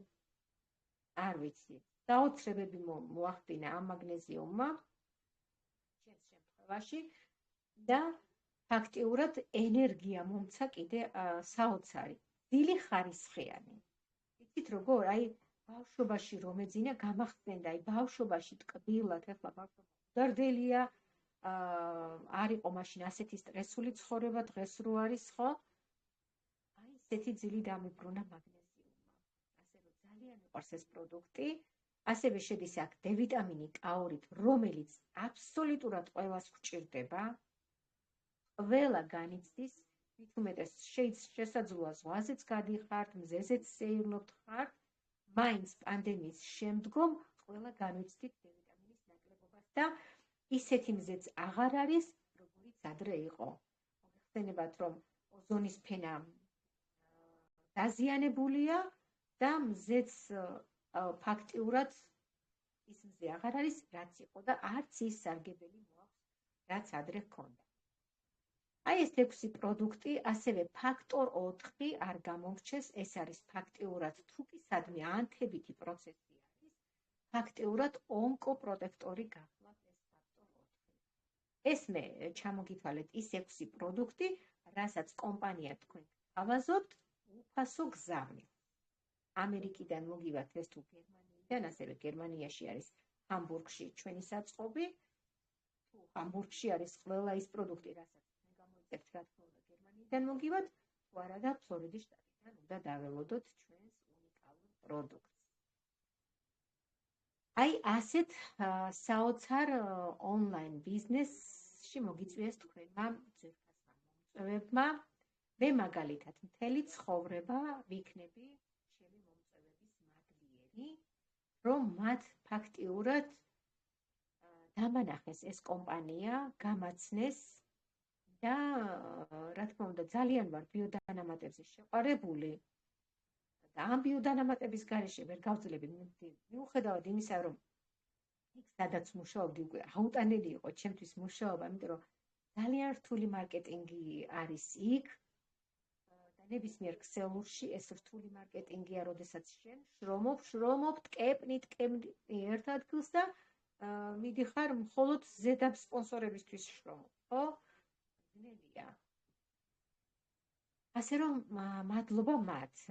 არ ვიცი, დაოცრებები მოახდინა ამ მაგნეზიუმმა ჩემს შემთხვევაში და ფაქტიურად ენერგია მომცა კიდე საოცარი, ძილი ხარისხიანი. იცით როგორ? აი ბავშვობაში რომ ეძინა, გამახსენდა, აი ბავშვობაში ტკბილად, ახლა ბავშვობა მდარდელია, არ იყო მაშინ ასეთი სტრესული ცხოვრება, დღეს რო არის, ხო? აი ესეთი ძილი დამიბრუნა მაგნეზიუმმა. ასე რომ ძალიან მიყვარს ეს პროდუქტი. ასევე შედის აქ D ვიტამინი კაორით, რომელიც აბსოლუტურად ყველას გვჭირდება. ყველა განიცდის, მით უმეტეს შესაძლოა ზღვაზეც გადიხართ, მზეზეც სეირნობთ ხართ, მაინც პანდემიის შემდგომ ყველა განვიცდით D ვიტამინის ნაკლებობას და ისეთი მზეც აღარ არის, როგორიც ადრე იყო. მოგეხსენებათ, რომ ოზონის ფენა დაზიანებულია და მზეც ფაქტიურად ის მზე აღარ არის, რაც იყო და არც ის სარგებელი მოაქვს, რაც ადრე ჰქონდა. აი ეს 6 პროდუქტი, ასევე ფაქტორ 4 არ გამომრჩეს, ეს არის ფაქტიურად თუკისადმი ანთებითი პროცესი არის, ფაქტიურად ონკოპროტექტორი გახლავთ ეს ფაქტორ 4. ეს მე ჩამოგითვალეთ ის 6 პროდუქტი, რასაც კომპანია თქვენ გთავაზობთ უფასო გზავნილ. ამერიკიდან მოგივათ ეს თუ გერმანიიდან, ასევე გერმანიაში არის ჰამბურგში ჩვენი საწყობი, თუ ჰამბურგში არის ყველა ის პროდუქტი, რასაც გამოიწევთ, რა თქმა უნდა, გერმანიიდან მოგივათ, თუ არა და ფლორიდის შტატიდან უნდა დაველოდოთ ჩვენს უნიკალურ პროდუქტს. აი ასეთ საოცარ ონლაინ ბიზნესში მოგიწვიეს თქვენმა ძვირფასმა მომწვევებმა. მე მაგალითად მთელი ცხოვრება ვიქნები ჩემი მომწვევების მადლიერი, რომ მათ ფაქტიურად დამანახეს ეს კომპანია, გამაცნეს და რა თქმა უნდა ძალიან ვარ ბიოდანამატებზე შეყვარებული და ამ ბიოდანამატების გარეშე ვერ გავძლები, მიუხედავად იმისა, რომ იქ სადაც მუშაობდი უკვე აუტანელი იყო ჩემთვის მუშაობა, იმიტომ რომ ძალიან რთული მარკეტინგი არის იქ და ნებისმიერ ქსელურში ეს რთული მარკეტინგია, როდესაც შენ შრომობ, ტკეპნით ერთ ადგილს და მიდიხარ მხოლოდ ზედაპირ სპონსორებისთვის შრომობ, ხო? ძნელია. ასე რომ მადლობა მათ.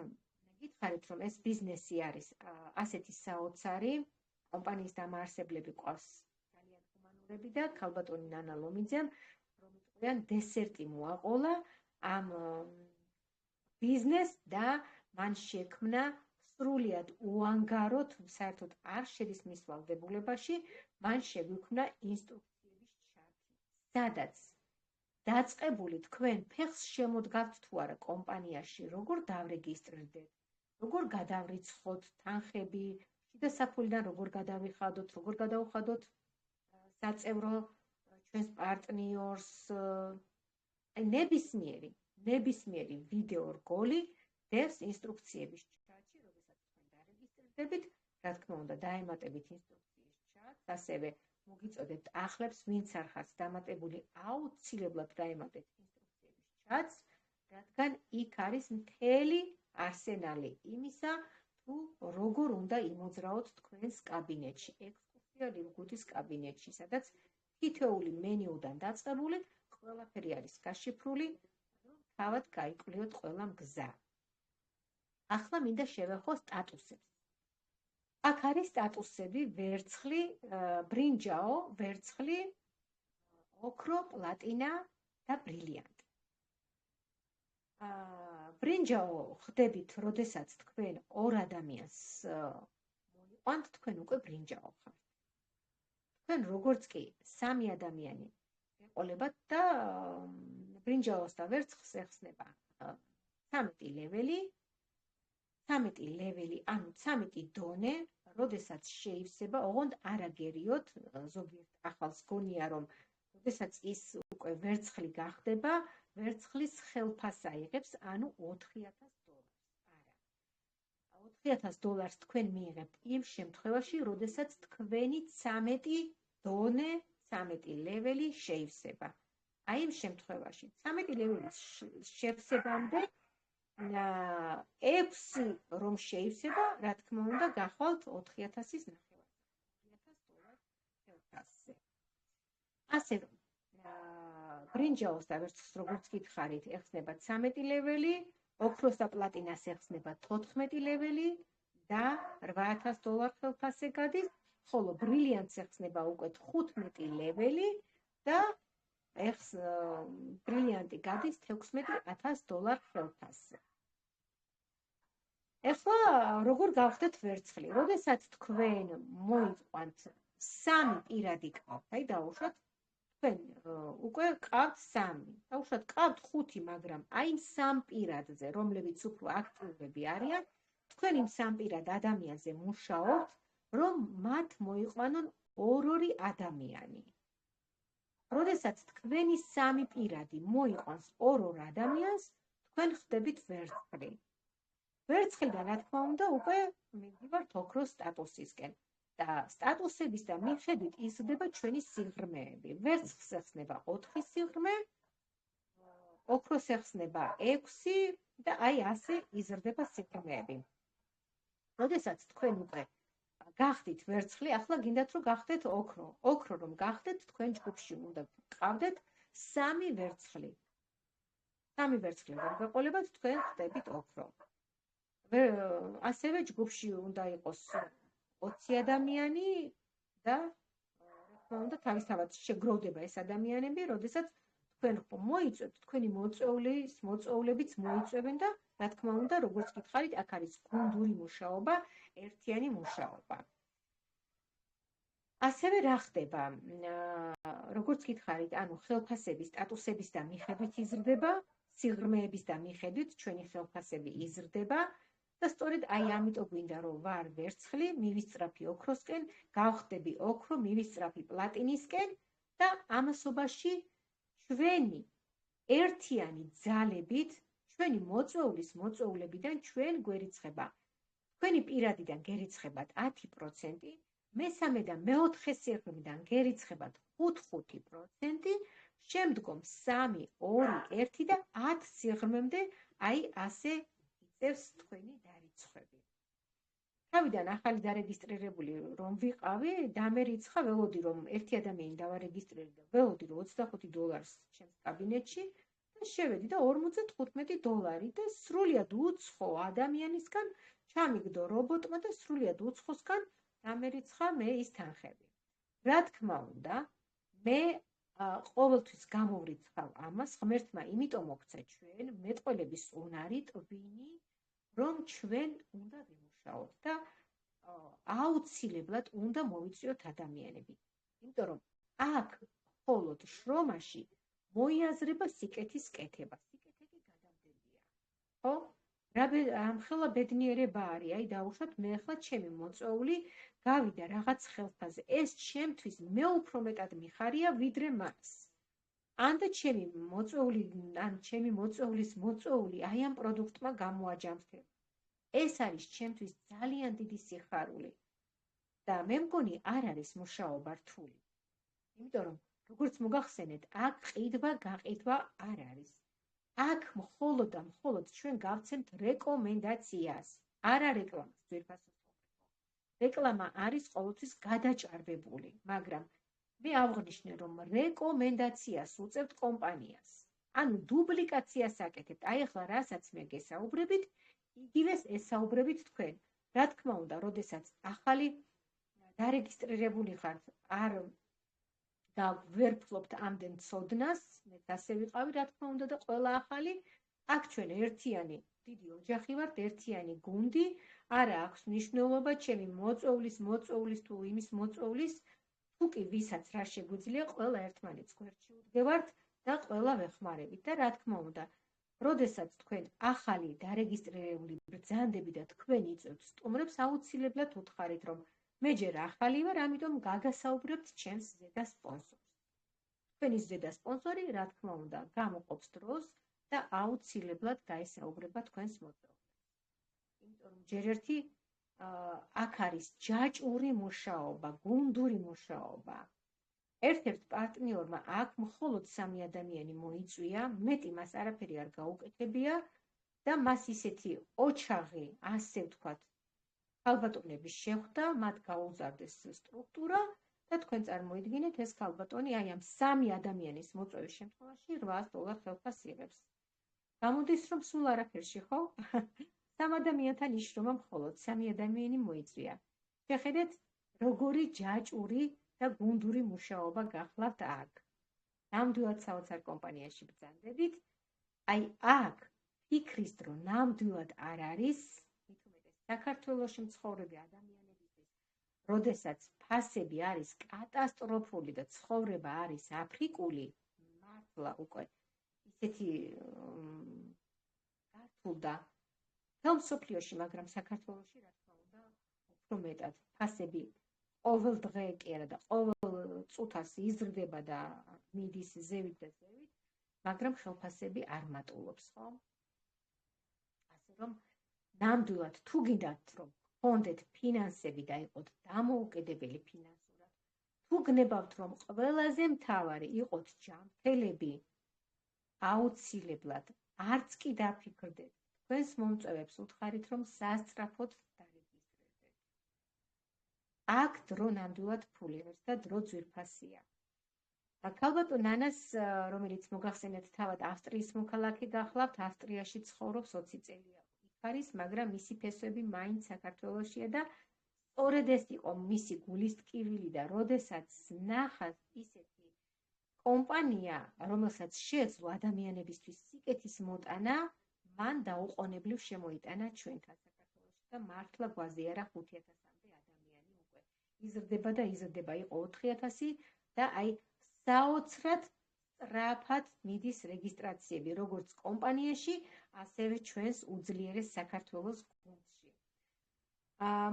გითხარით, რომ ეს ბიზნესი არის ასეთი საოცარი, კომპანიის დამაარსებლები ყავს ძალიან ჰუმანურები და ქალბატონი ნანა ლომიძემ, რომ იყვიან დესერტი მოაყოლა ამ ბიზნესს და მან შექმნა სრულიად უანგაროდ, საერთოდ არ შედის მის ვალდებულებაში, მან შეგვიქმნა ინსტრუქციების ჩარტი, სადაც დაწყებული თქვენ ფეხს შემოდგავთ თუ არა კომპანიაში, როგორ დავრეგისტრირდეთ, როგორ გადავრიცხოთ თანხები, შიდა საფულიდან როგორ გადავიხადოთ, როგორ გადავხადოთ საწევრო ჩვენს პარტნიორს, ნებისმიერი ვიდეო რგოლი დევს ინსტრუქციების ჩატში, როდესაც თქვენ დარეგისტრირდებით, რა თქმა უნდა, დაემატებით ინსტრუქციის ჩატს, ასევე მოგიწოდებთ ახლებს, ვინც არ ხართ დამატებული, აუცილებლად დაემატეთ ინსტრუქციების ჩატს, რადგან იქ არის მთელი არსენალი იმისა, თუ როგორ უნდა იმოძრაოთ თქვენს კაბინეტში, ექსკურსია ლილგუდის კაბინეტში, სადაც თითოეული მენიუდან დაწყებული ყველაფერი არის გაშიფრული, რომ თავად გაიკვლიოთ ყველა მგზა. ახლა მინდა შევეხო სტატუსებს. აქ არის სტატუსები ვერცხლი, ბრინჯაო, ვერცხლი, ოქრო, პლატინა და ბრილიანტი. ბრინჯაო ხდებით, როდესაც თქვენ ორ ადამიანს მოიყვანთ, თქვენ უკვე ბრინჯაო ხართ. თქვენ როგორც კი სამი ადამიანი ეყოლებათ და ბრინჯაოს და ვერცხლს ეხსნება 13 ლეველი, 13 ლეველი, ანუ 13 დონე, როდესაც შეივსება, ოღონდ არ აგერიოთ, ზოგიერთ ახალს გონია, რომ როდესაც ის უკვე ვერცხლი გახდება, ვერცხლის ხელფასა იღებს, ანუ $4,000. არა. $4,000 თქვენ მიიღებთ იმ შემთხვევაში, როდესაც თქვენი 13 დონე, 13 ლეველი შეივსება. აი იმ შემთხვევაში 13 ლეველის შევსებამდე 6 რომ შეივსება, რა თქმა უნდა, გახვალთ $4,000 ხელფასზე. ასე რომ ბრინჯაოს და ვერცხლს როგორც გითხარით, ეხსნება 13 ლეველი, ოქროს და პლატინას ეხსნება 14 ლეველი და $8,000 ხელფასზე გადის, ხოლო ბრილიანტს ეხსნება უკვე 15 ლეველი და ბრილიანტი გადის $16,000 ხელფასზე. ეხლა როგორ გავხდეთ ვერცხლი? როდესაც თქვენ მოიყვანთ 3 პირადი კავშირი, დაუშვათ თქვენ უკვე ყავთ 3, დაუშვათ ყავთ 5, მაგრამ აი იმ 3 პირადზე, რომლებიც უფრო აქტიურები არიან, თქვენ იმ 3 პირად ადამიანზე მუშაობთ, რომ მათ მოიყვანონ 2 ადამიანი. როდესაც თქვენი 3 პირადი მოიყვანს 2 ადამიანს, თქვენ ხდებით ვერცხლი. ვერცხლიდან, რა თქმა უნდა, უკვე მივდივართ ოქროს სტატუსისკენ. და სტატუსების და მიხედვით იზრდება ჩვენი სიღრმეები. ვერცხლს ეხსნება 4 სიღრმე, ოქროს ეხსნება 6 და აი ასე იზრდება სიღრმეები. როდესაც თქვენ უკვე გახდით ვერცხლი, ახლა გინდათ რომ გახდეთ ოქრო. ოქრო რომ გახდეთ, თქვენ ჯგუფში უნდა გყავდეთ 3 ვერცხლი. 3 ვერცხლი რომ გაყოლებათ, თქვენ ხდებით ოქრო. ასევე ჯგუფში უნდა იყოს 20 ადამიანი და რა თქმა უნდა, თავისთავად შეგროვდება ეს ადამიანები, როდესაც თქვენ მოიწვევთ, თქვენი მოწვეულებიც მოიწვევენ და რა თქმა უნდა, როგორც გითხარით, აქ არის გუნდური მუშაობა, ერთიანი მუშაობა. ასევე რა ხდება? როგორც გითხარით, ანუ ხელფასების, სტატუსების და მიხედვით იზრდება, სიღრმეების და მიხედვით ჩვენი ხელფასები იზრდება და სწორედ აი ამიტომ გვინდა რომ ვარ ვერცხლი, მივისწრაფი ოქროსკენ, გავხდები ოქრო, მივისწრაფი პლატინისკენ და ამასობაში ჩვენი ერთიანი ძალებით, ჩვენი მოწვეულებიდან ჩვენ გვერიცხება. თქვენი პირადიდან გერიცხებათ 10%, მესამე და მეოთხე სიღრმიდან გერიცხებათ 5%, შემდგომ 3, 2, 1 და 10 სიღრმემდე აი ასე იწევს თქვენი დარიცხვები. თავიდან ახალი დარეგისტრირებული რომ ვიყავი, დამერიცხა, ველოდი რომ ერთი ადამიანი დავარეგისტრირე და ველოდი რომ $25 ჩემს კაბინეტში და შევედი და $45 და სრულიად უცხო ადამიანისგან ჩამიგდო რობოტმა და სრულიად უცხოსგან დამერიცხა მე ის თანხები. რა თქმა უნდა, მე ყოველთვის გამოვრიცხავ ამას, ღმერთმა იმიტომ მოგცა ჩვენ მეტყველების უნარი, ტვინი, რომ ჩვენ უნდა ვიმუშაოთ და აუცილებლად უნდა მოვიწვიოთ ადამიანები. იმიტომ რომ აქ მხოლოდ შრომაში მოიაზრება სიკეთის კეთება. სიკეთე კი გადამდებია. ხო? ამხელა ბედნიერება არის, აი დაუშვათ მე ახლა ჩემი მოწვეული გავიდა რაღაც ხელფასზე. ეს ჩემთვის მე უფრო მეტად მიხარია ვიდრე მას. ან და ჩემი მოწვეულის მოწვეული აი ამ პროდუქტმა გამოაჯამრთება. ეს არის ჩემთვის ძალიან დიდი სიხარული. და მე მგონი არ არის მუშაობა რთული. იმიტომ რომ როგორც მოგახსენეთ, აქ ყიდვა-გაყიდვა არ არის. აქ მხოლოდ და მხოლოდ ჩვენ გავცემთ რეკომენდაციას, არა რეკლამას ძვირფასად ვუყურებთ. რეკლამა არის ყოველთვის გადაჭარბებული, მაგრამ მე აღვნიშნე, რომ რეკომენდაციას უწევთ კომპანიას. ანუ დუბლიკაციას აკეთებთ. აი ახლა რასაც მე გესაუბრებით, იგივეს ესაუბრებით თქვენ. რა თქმა უნდა, როდესაც ახალი დარეგისტრირებული ხართ, არ და ვერ ფლობთ ამდენ ცოდნას, მეც ასე ვიყავი, რა თქმა უნდა და ყველა ახალი, აქ ჩვენ ერთიანი დიდი ოჯახი ვართ, ერთიანი გუნდი, არა აქვს მნიშვნელობა ჩემი მოწვეულის თუ იმის მოწვეულის, თუ კი ვისაც რა შეგვიძლია, ყველა ერთმანეთს გვერდში უდგევართ და ყველა ვეხმარებით და რა თქმა უნდა, როდესაც თქვენ ახალი დარეგისტრირებული ბრძანდები და თქვენ იწევთ სტუმრებს, აუცილებლად უთხარით, რომ მე ჯერ ახალი ვარ, ამიტომ გაგასაუბრებთ ჩემს ზედა სპონსორს. თქვენი ზედა სპონსორი, რა თქმა უნდა, გამოყოფს დროს და აუცილებლად გაესაუბრება თქვენს მოწვეულებს. იმიტომ რომ ჯერ ერთი აქ არის ჯაჭვური მუშაობა, გუნდური მუშაობა. ერთ-ერთ პარტნიორმა აქ მხოლოდ 3 ადამიანი მოიწვია, მეტი მას არაფერი არ გაუკეთებია და მას ისეთი ოჩაღი, ასე ვთქვათ, ქალბატონების შეხვდა, მათ გაუზარდეს სტრუქტურა და თქვენ წარმოიდგინეთ, ეს ქალბატონი აი ამ 3 ადამიანის მოწვევის შემთხვევაში $800 ხელფასს იღებს. გამოდის, რომ სულ არაფერში, ხო? 3 ადამიანთან იშრომა მხოლოდ 3 ადამიანი მოიწვია. შეხედეთ, როგორი ჯაჭვური და გუნდური მუშაობა გახლავთ აქ. ნამდვილად საოცარ კომპანიაში ბრძანდებით, აი აქ ფიქრის დრო ნამდვილად არ არის, საქართველოში მცხოვრები ადამიანებისთვის, როდესაც ფასები არის კატასტროფული და ცხოვრება არის აფრიკული, მართლა უკვე ისეთი გართულდა მთელ მსოფლიოში, მაგრამ საქართველოში, რა თქმა უნდა, უფრო მეტად ფასები ყოველ დღე კი არა და ყოველ წუთას იზრდება და მიდის ზევით და ზევით, მაგრამ ხელფასები არ მატულობს, ხო? ასე რომ ნამდვილად თუ გინდათ, რომ გქონდეთ ფინანსები და იყოთ დამოუკიდებელი ფინანსურად, თუ გნებავთ, რომ ყველაზე მთავარი იყოთ ჯანმრთელები, აუცილებლად არც კი დაფიქრდეთ, თქვენს მომწვევებს უთხარით, რომ სასწრაფოდ დარეგისტრირდეთ. აქ დრო ნამდვილად ფული ღირს და დრო ძვირფასია. ქალბატონ ნანას, რომელიც მოგახსენეთ, თავად ავსტრიის მოქალაქე გახლავთ, ავსტრიაში ცხოვრობს 20 წელია. არის, მაგრამ მისი ფესვები მაინც საქართველოშია და სწორედ ეს იყო მისი გულის ტკივილი და როდესაც ნახა ისეთი კომპანია, რომელსაც შეეძლო ადამიანებისთვის სიკეთის მოტანა, მან დაუყოვნებლივ შემოიტანა ჩვენთან საქართველოში და მართლა გვაზე არა 5000-მდე ადამიანი უკვე იზრდება და იზრდება, იყო 4000 და აი საოცრად სწრაფად მიდის რეგისტრაციები, როგორც კომპანიაში, ასევე ჩვენს უძლიერეს საქართველოს გუნდში.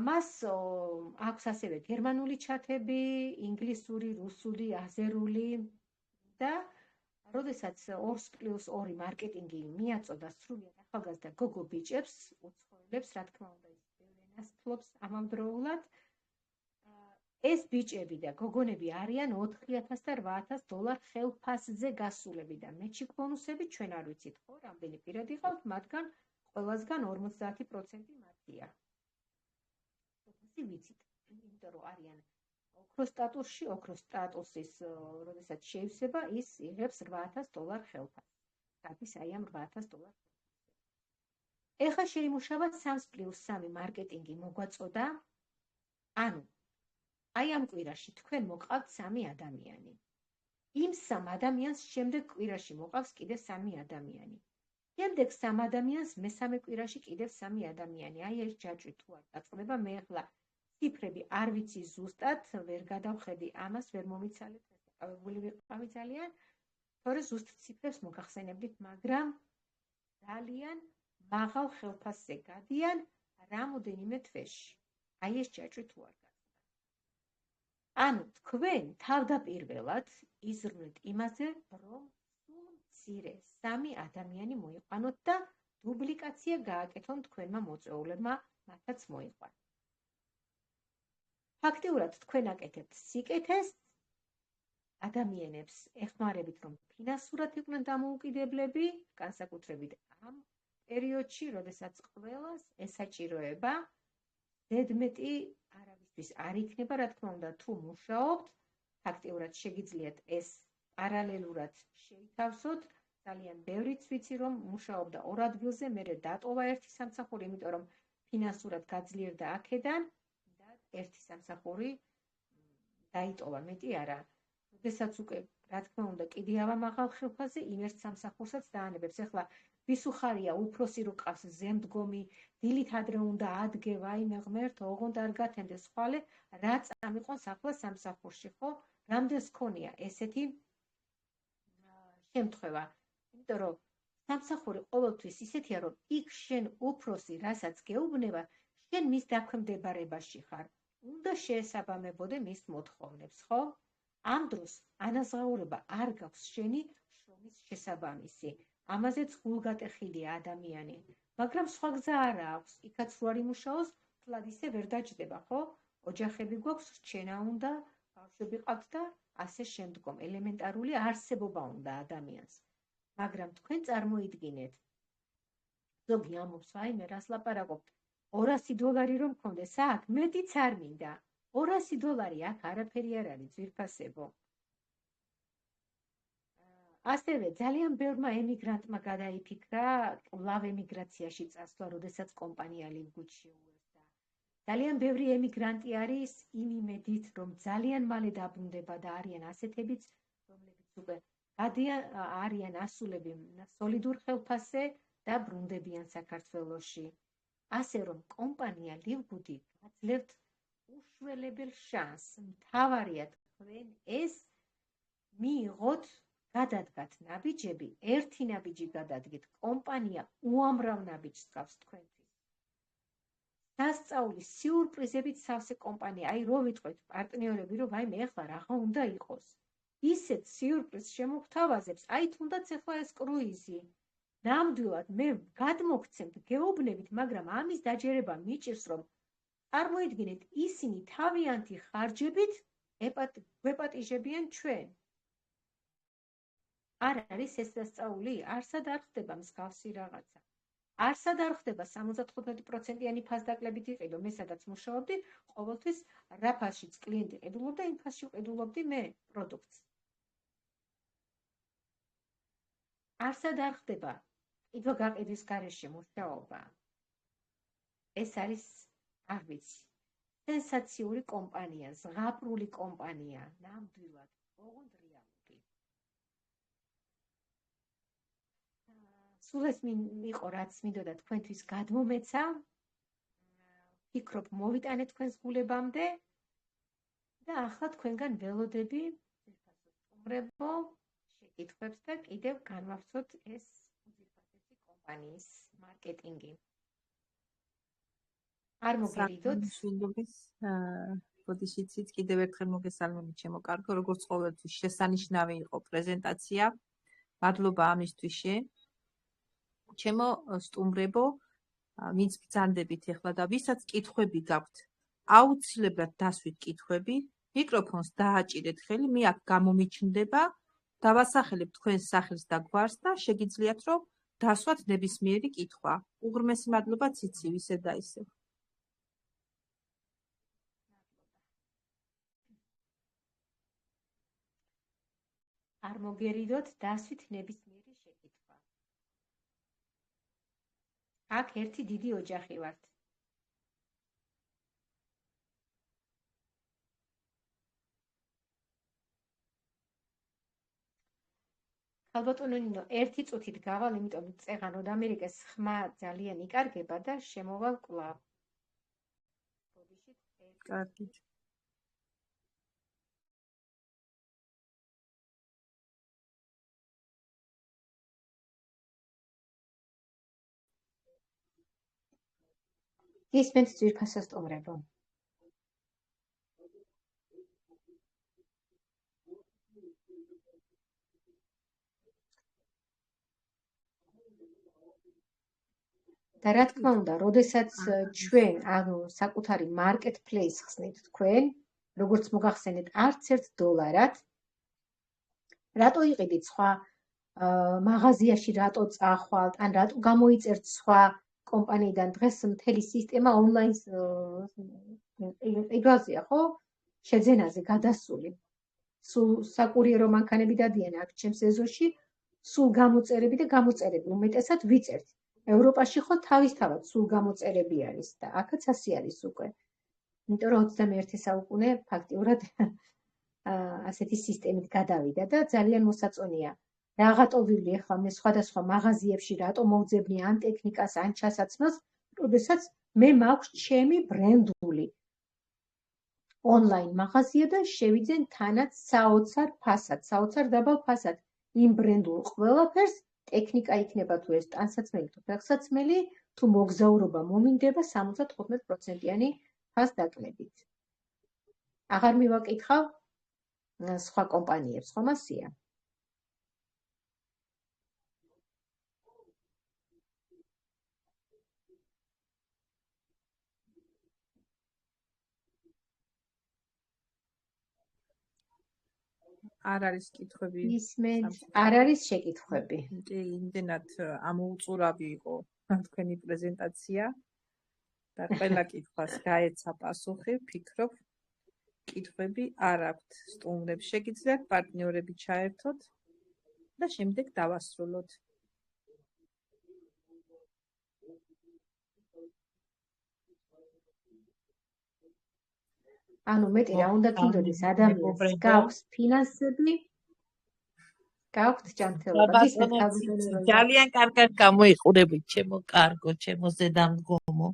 მას აქვს ასევე გერმანული ჩათები, ინგლისური, რუსული, აზერული და როდესაც 2+2 მარკეტინგი მიაწოდა სრულიად ახალგაზრდა გოგო ბიჭებს, უცხოელებს, რა თქმა უნდა, ის ბევრ ენას ფლობს ამავდროულად. ეს ბიჭები და გოგონები არიან $4000 და $8000 ხელფასზე გასულები და მეჩიკ ბონუსები ჩვენ არ ვიცით, ხო, რამდენი პირადი ყავთ, მათგან ყველასგან 50% მათია. ვიცით, იმიტომ რომ არიან ოქროს სტატუსში, ოქროს სტატუსის, როდესაც შეივსება, ის იღებს $8000 ხელფასს. გადის აი ამ $8,000. ეხლა შეიმუშავა 3+3 მარკეტინგი მოგვაწოდა. ანუ აი ამ კვირაში თქვენ მოყავთ 3 ადამიანი. იმ 3 ადამიანს შემდეგ კვირაში მოყავს კიდევ 3 ადამიანი. შემდეგ 3 ადამიანს მესამე კვირაში კიდევ 3 ადამიანი. აი ეს ჯაჭვი თუ არ დაწყდება, მე ახლა ციფრები არ ვიცი ზუსტად, ვერ გადავხედი ამას, ვერ მომიცალეთ, დაკავებული ვიყავი ძალიან, თორე ზუსტ ციფრებს მოგახსენებდით, მაგრამ ძალიან მაღალ ხელფასზე გადიან რამოდენიმე თვეში. აი ეს ჯაჭვი თუ არ გაწყდა. ანუ თქვენ თავდაპირველად იზრუნეთ იმაზე, რომ სულ მცირე 3 ადამიანი მოიყვანოთ და დუბლიკაცია გააკეთონ თქვენმა მოწვეულებმა, მათაც მოიყვანონ. ფაქტიურად თქვენ აკეთებთ სიკეთეს, ადამიანებს ეხმარებით, რომ ფინანსურად იყვნენ დამოუკიდებლები, განსაკუთრებით ამ პერიოდში, როდესაც ყველას ესაჭიროება, ზედმეტი არავისთვის არ იქნება, რა თქმა უნდა, თუ მუშაობთ, ფაქტიურად შეგიძლიათ ეს პარალელურად შეითავსოთ. ძალიან ბევრიც ვიცი, რომ მუშაობდა 2 ადგილზე, მერე დატოვა ერთი სამსახური, იმიტომ რომ ფინანსურად გაძლიერდა აქედან და ერთი სამსახური დაიტოვა, მეტი არა. როდესაც უკვე, რა თქმა უნდა, კიდევ მაღალ ხელფასზე იმ ერთ სამსახურსაც დაანებებს. ახლა ვის უხარია უფროსი რო ყავს ზემდგომი, დილით ადრე უნდა ადგე, ვაიმე ღმერთო, ოღონდ არ გათენდეს ხვალე, რა წამიყვანს ახლა სამსახურში, ხო? რამდენს ქონია ესეთი შემთხვევა. იმიტომ რომ სამსახური ყოველთვის ისეთია, რომ იქ შენ უფროსი, რასაც გეუბნება, შენ მის დაქვემდებარებაში ხარ. უნდა შეესაბამებოდე მის მოთხოვნებს, ხო? ამ დროს ანაზღაურება არ გაქვს შენი შრომის შესაბამისი. ამაზეც გულგატეხილია ადამიანი, მაგრამ სხვა გზა არ აქვს. იქაც რო არ იმუშაოს, თვლად ისე ვერ დაჯდება, ხო? ოჯახები გვაქვს, რჩენა უნდა, ბავშვები ყავთ და ასე შემდგომ. ელემენტარული არსებობა უნდა ადამიანს. მაგრამ თქვენ წარმოიდგინეთ, ზოგი ამობს, ვაიმე, რას ლაპარაკობთ, $200 რომ მქონდეს აქ, მეტიც არ მინდა. $200 აქ არაფერი არ არის, ძვირფასებო. ასევე ძალიან ბევრმა ემიგრანტმა გადაიფიქრა კვლავ ემიგრაციაში წასვლა, როდესაც კომპანია ლივგუდ შეუერთდა. ძალიან ბევრი ემიგრანტი არის იმ იმედით, რომ ძალიან მალე დაბრუნდება და არიან ასეთებიც, რომლებიც უკვე არიან ასულები სოლიდურ ხელფასზე და ბრუნდებიან საქართველოში. ასე რომ კომპანია ლივგუდი გაძლევთ უშველებელ შანსს. მთავარია თქვენ ეს მიიღოთ, გადადგათ ნაბიჯები, ერთი ნაბიჯი გადადგეთ, კომპანია უამრავ ნაბიჯს გავს თქვენთვის. სასწაულის სიურპრიზებით სავსე კომპანია, აი რო ვიტყვით პარტნიორები, რომ ვაიმე ეხლა რაღა უნდა იყოს. ისეთ სიურპრიზს შემოგთავაზებს, აი თუნდაც ეხლა ეს კრუიზი. ნამდვილად მე გადმოგცემთ, გეუბნებით, მაგრამ ამის დაჯერება მიჭირს, რომ წარმოიდგინეთ, ისინი თავიანთი ხარჯებით გვეპატიჟებიან ჩვენ. არ არის ეს სასწაული, არსად არ ხდება მსგავსი რაღაცა. არსად არ ხდება 75%-იანი ფასდაკლებით იყიდო, მე სადაც მუშაობდი, ყოველთვის რა ფასშიც კლიენტი ყიდულობდა, იმ ფასში ვყიდულობდი მე პროდუქტს. არსად არ ხდება ყიდვა-გაყიდვის გარეშე მუშაობა. ეს არის, არ ვიცი, სენსაციური კომპანია, ზღაპრული კომპანია, ნამდვილად, ოღონდ რეალური. სულ ეს იყო, რაც მინდოდა თქვენთვის გადმომეცა. ვფიქრობ, მოვიტანეთ თქვენს გულებამდე და ახლა თქვენგან ველოდები სტუმრებო შეკითხვებს და კიდევ განვავსოთ ეს უძირფასესი კომპანიის მარკეტინგი. არ მოგერიდოთ. ბოდიშიცით კიდევ ერთხელ მოგესალმებით ჩემო კარგო, როგორც ყოველთვის შესანიშნავი იყო პრეზენტაცია. მადლობა ამისთვის. ჩემო სტუმრებო, ვინც ბრძანდებით ახლა და ვისაც კითხვები გაქვთ, აუცილებლად დასვით კითხვები, მიკროფონს დააჭირეთ ხელი, მე აქ გამომიჩნდება, დავასახელებ თქვენს სახელს და გვარს და შეგიძლიათ რომ დასვათ ნებისმიერი კითხვა. უღრმესი მადლობა ციცი, ისე და ისე. არ მოგერიდოთ, დასვით ნებისმიერი შეკითხვა. აქ ერთი დიდი ოჯახი ვართ. ალბათონო ნინო, ერთი წუთით გავალ, იმიტომ წეღან რომ ამერიკას ხმა ძალიან იკარგება და შემოვალ კვლავ. კარგით. ისმენთ ძვირფასო სტუმრებო. და რა თქმა უნდა, როდესაც ჩვენ საკუთარი marketplace ხსნით თქვენ, როგორც მოგახსენეთ, არც ერთ დოლარად, რატო იყიდით სხვა მაღაზიაში, რატო წახვალთ, ან რატო გამოიწერთ სხვა კომპანიიდან? დღეს მთელი სისტემა ონლაინ ყიდვაზეა, ხო? შეძენაზე გადასული. სულ საკურიერო მანქანები დადიან აქ ჩემს ეზოში, სულ გამოწერები და გამოწერები უმეტესად ვიწერთ. ევროპაში ხო თავისთავად სულ გამოწერები არის და აქაც ასე არის უკვე. იმიტომ რომ 21 საუკუნე ფაქტიურად ასეთი სისტემით გადავიდა და ძალიან მოსაწონია. Რაღაცა ვივლი ახლა მე სხვადასხვა მაღაზიებში რატო მოვძებნი ან ტექნიკას, ან ჩასაცმელს, როდესაც მე მაქვს ჩემი ბრენდული ონლაინ მაღაზია და შევიძენ თანაც საოცარ ფასად, საოცარ დაბალ ფასად იმ ბრენდულ ყველაფერს ტექნიკა იქნება თუ ეს ტანსაცმელი თუ ფეხსაცმელი, თუ მოგზაურობა მომინდება 75%-იანი ფას დაკლებით. აღარ მივაკითხავ სხვა კომპანიებს, ხომ ასეა? არ არის კითხვები. ისმენთ, არ არის შეკითხვები. იმდენად ამოუწურავი იყო თქვენი პრეზენტაცია და ყველა კითხვას გაეცა პასუხი, ვფიქრობ, კითხვები არ აქვთ სტუმრებს. შეგიძლიათ პარტნიორები ჩაერთოთ და შემდეგ დავასრულოთ. ანუ მეტი რა უნდა გინდოდეს ადამიანს გაქვს ფინანსები, გაქვთ ჯანმრთელობა. ძალიან კარგად გამოიყურებით, ჩემო კარგო, ჩემო ზედამდგომო.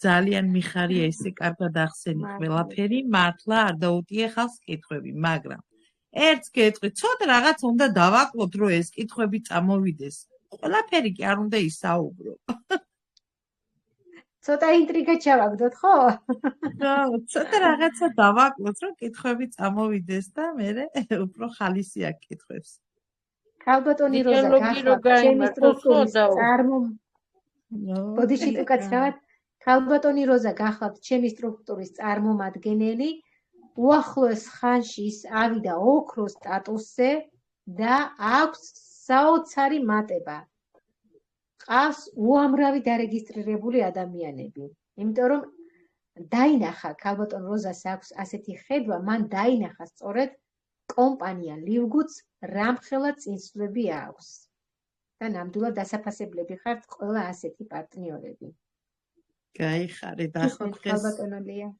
ძალიან მიხარია ესე კარგად ახსენი ყველაფერი, მართლა არ დაუტიეხავს კითხვები, მაგრამ ერთს გეტყვი, ცოტა რაღაც უნდა დავაკლოთ, რომ ეს კითხვები წამოვიდეს. ყველაფერი კი არ უნდა ისაუბრო. ცოტა ინტრიგა ჩავაგდოთ, ხო? ცოტა რაღაცა დავაკლოთ, რომ კითხვები წამოვიდეს და მე უფრო ხალისი აქვს კითხვებს. ქალბატონი როზა გახლავთ ჩემი სტრუქტურის ბოდიშით უკაცრავად ქალბატონი როზა გახლავთ ჩემი სტრუქტურის წარმომადგენელი, უახლოეს ხანში ის ავიდა ოქროს სტატუსზე და აქვს საოცარი მატება. ყავს უამრავი დარეგისტრირებული ადამიანები. იმიტომ რომ დაინახა ქალბატონ როზას აქვს ასეთი ხედვა, მან დაინახა სწორედ კომპანია ლივგუც რამხელა წინსვლები აქვს. და ნამდვილად დასაფასებლები ხართ ყველა ასეთი პარტნიორები. გაიხარეთ, ახლა დღეს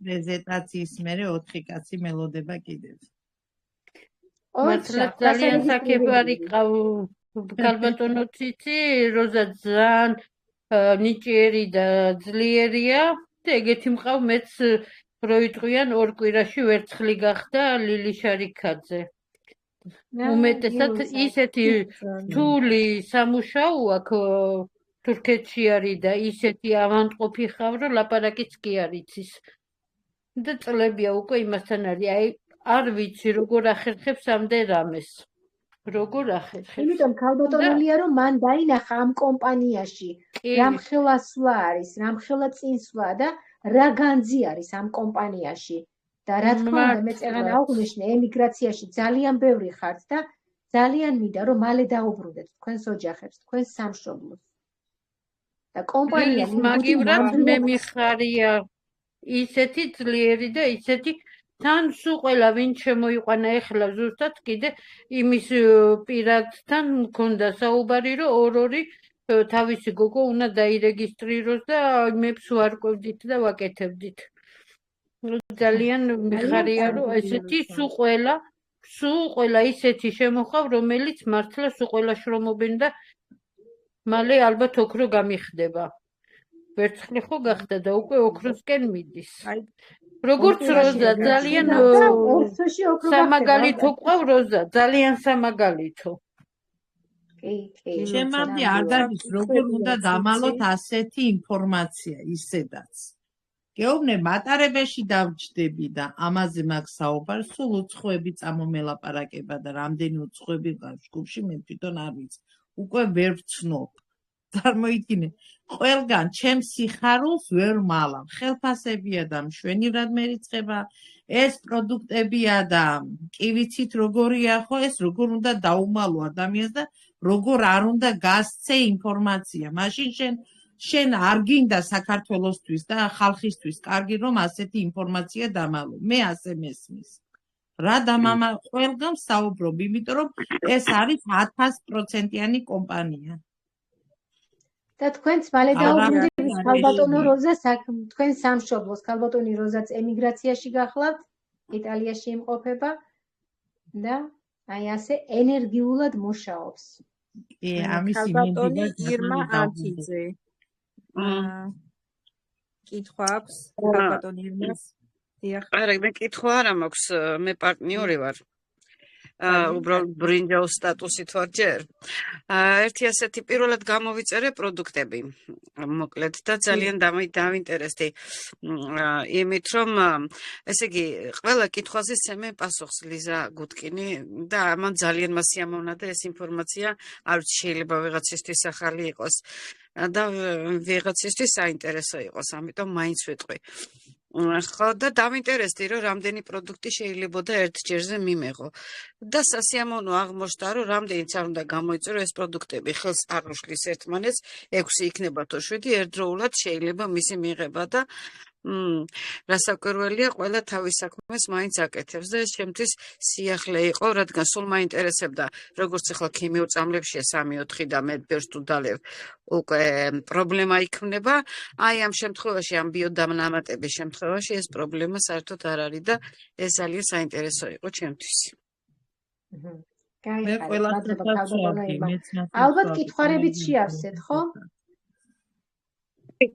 პრეზენტაციის მერე 4 კაცი მელოდება კიდევ. მართლა ძალიან საკებარი ქალბატონო ციცი, როზა ძალიან ნიჭიერი და ძლიერია და ეგეთი მყავ მეც როიტყვიან ორ კვირაში ვერცხლი გახდა ლილი შარიქაძე. უმეტესად ისეთი რთული სამუშაო აქ თურქეთში არის და ისეთი ავანტყოფი ხავ, რომ ლაპარაკიც კი არ იცის. და წლებია უკვე იმასთან არის, აი არ ვიცი როგორ ახერხებს ამდე რამეს. როგორ ახერხებს? იმიტომ ქალბატონულია რომ მან დაინახა ამ კომპანიაში რამხელა სვლა არის, რამხელა წინსვლა და რა განძი არის ამ კომპანიაში. და რა თქმა უნდა მე წეღან აღვნიშნე ემიგრაციაში ძალიან ბევრი ხართ და ძალიან მინდა რომ მალე დაუბრუნდეთ თქვენს ოჯახებს, თქვენს სამშობლოს. და კომპანია მაგივრად მე მიხარია ისეთი ძლიერი და ისეთი თან სულ ყველა ვინ შემოიყვანა ეხლა ზუსტად კიდე იმის პირადთან მქონდა საუბარი რომ ორ-ორი თავისი გოგო უნდა დაირეგისტრიროს და იმებს ვარკვევდით და ვაკეთებდით. ძალიან მიხარია, რომ ესეთი სულ ყველა ისეთი შემოხավ, რომელიც მართლა სულ ყველა შრომობენ და მალე ალბათ ოქრო გამიხდება. ვერცხლი ხო გახდა და უკვე ოქროსკენ მიდის. როგორც როზა ძალიან სამაგალითო ყავ როზა, ძალიან სამაგალითო. შემარდი არ გადის როგორ უნდა დამალოთ ასეთი ინფორმაცია ისედაც. გეუბნე მატარებელში დავჯდები და ამაზე მაგ საუბარს სულ უცხოები წამომელაპარაკება და რამდენი უცხოები ყავს ჯგუფში მე თვითონ არ ვიცი. უკვე ვერ ვცნობ. წარმოიდგინე, ყველგან ჩემს სიხარულს ვერ მალავ. ხელფასებია და მშვენივრად მერიცხება, ეს პროდუქტებია და კი ვიცით როგორია ხო, ეს როგორ უნდა დაუმალო ადამიანს და როგორ არ უნდა გასცე ინფორმაცია. მაშინ შენ არ გინდა საქართველოსთვის და ხალხისთვის კარგი რომ ასეთი ინფორმაცია დამალო. მე ასე მესმის. რა დამამა ყველგან საუბრობ, იმიტომ რომ ეს არის 1000%-იანი კომპანია. და თქვენც მალე დაუბრუნდით ქალბატონო როზას, თქვენ სამშობლოს ქალბატონი როზაც ემიგრაციაში გახლავთ, იტალიაში იმყოფება და აი ასე ენერგიულად მუშაობს. ამის ქალბატონი ირმა ანთიძე. კითხვა აქვს ქალბატონი ირმას? დიახ. არა, მე კითხვა არ მაქვს, მე პარტნიორი ვარ. უბრალოდ ბრინჯაოს სტატუსით ვარ ჯერ. ერთი ასეთი პირველად გამოვიწერე პროდუქტები, მოკლედ და ძალიან დავინტერესდი იმით, რომ ესე იგი, ყველა კითხვაზე სცემე პასუხს ლიზა გუტკინი და ამან ძალიან მასიამოვნდა ეს ინფორმაცია, არ ვიცი შეიძლება ვიღაცისთვის ახალი იყოს და ვიღაცისთვის საინტერესო იყოს, ამიტომ მაინც ვიტყვი. ხო და დავინტერესდი რომ რამდენი პროდუქტი შეიძლება და ერთ ჯერზე მიმეღო და სასიამოვნო აღმოჩნდა რომ რამდენიც არ უნდა გამოიწერო ეს პროდუქტები ხელს არ უშლის ერთმანეთს 6 იქნება თუ 7 ერთდროულად შეიძლება მისი მიღება და რასაკვირველია ყველა თავის საქმეს მაინც აკეთებს და ეს შემთთვის სიახლე იყო რადგან სულ მაინტერესებდა როგორც ახლა ქიმიურ წამლებშია 3-4 და მე ბევრს თუ დალევ უკვე პრობლემა იქნება აი ამ შემთხვევაში ამ ბიოდამნამატების შემთხვევაში ეს პრობლემა საერთოდ არ არის და ეს ძალიან საინტერესო იყო ჩემთვის. ალბათ კითხვარებით შეავსეთ, ხო?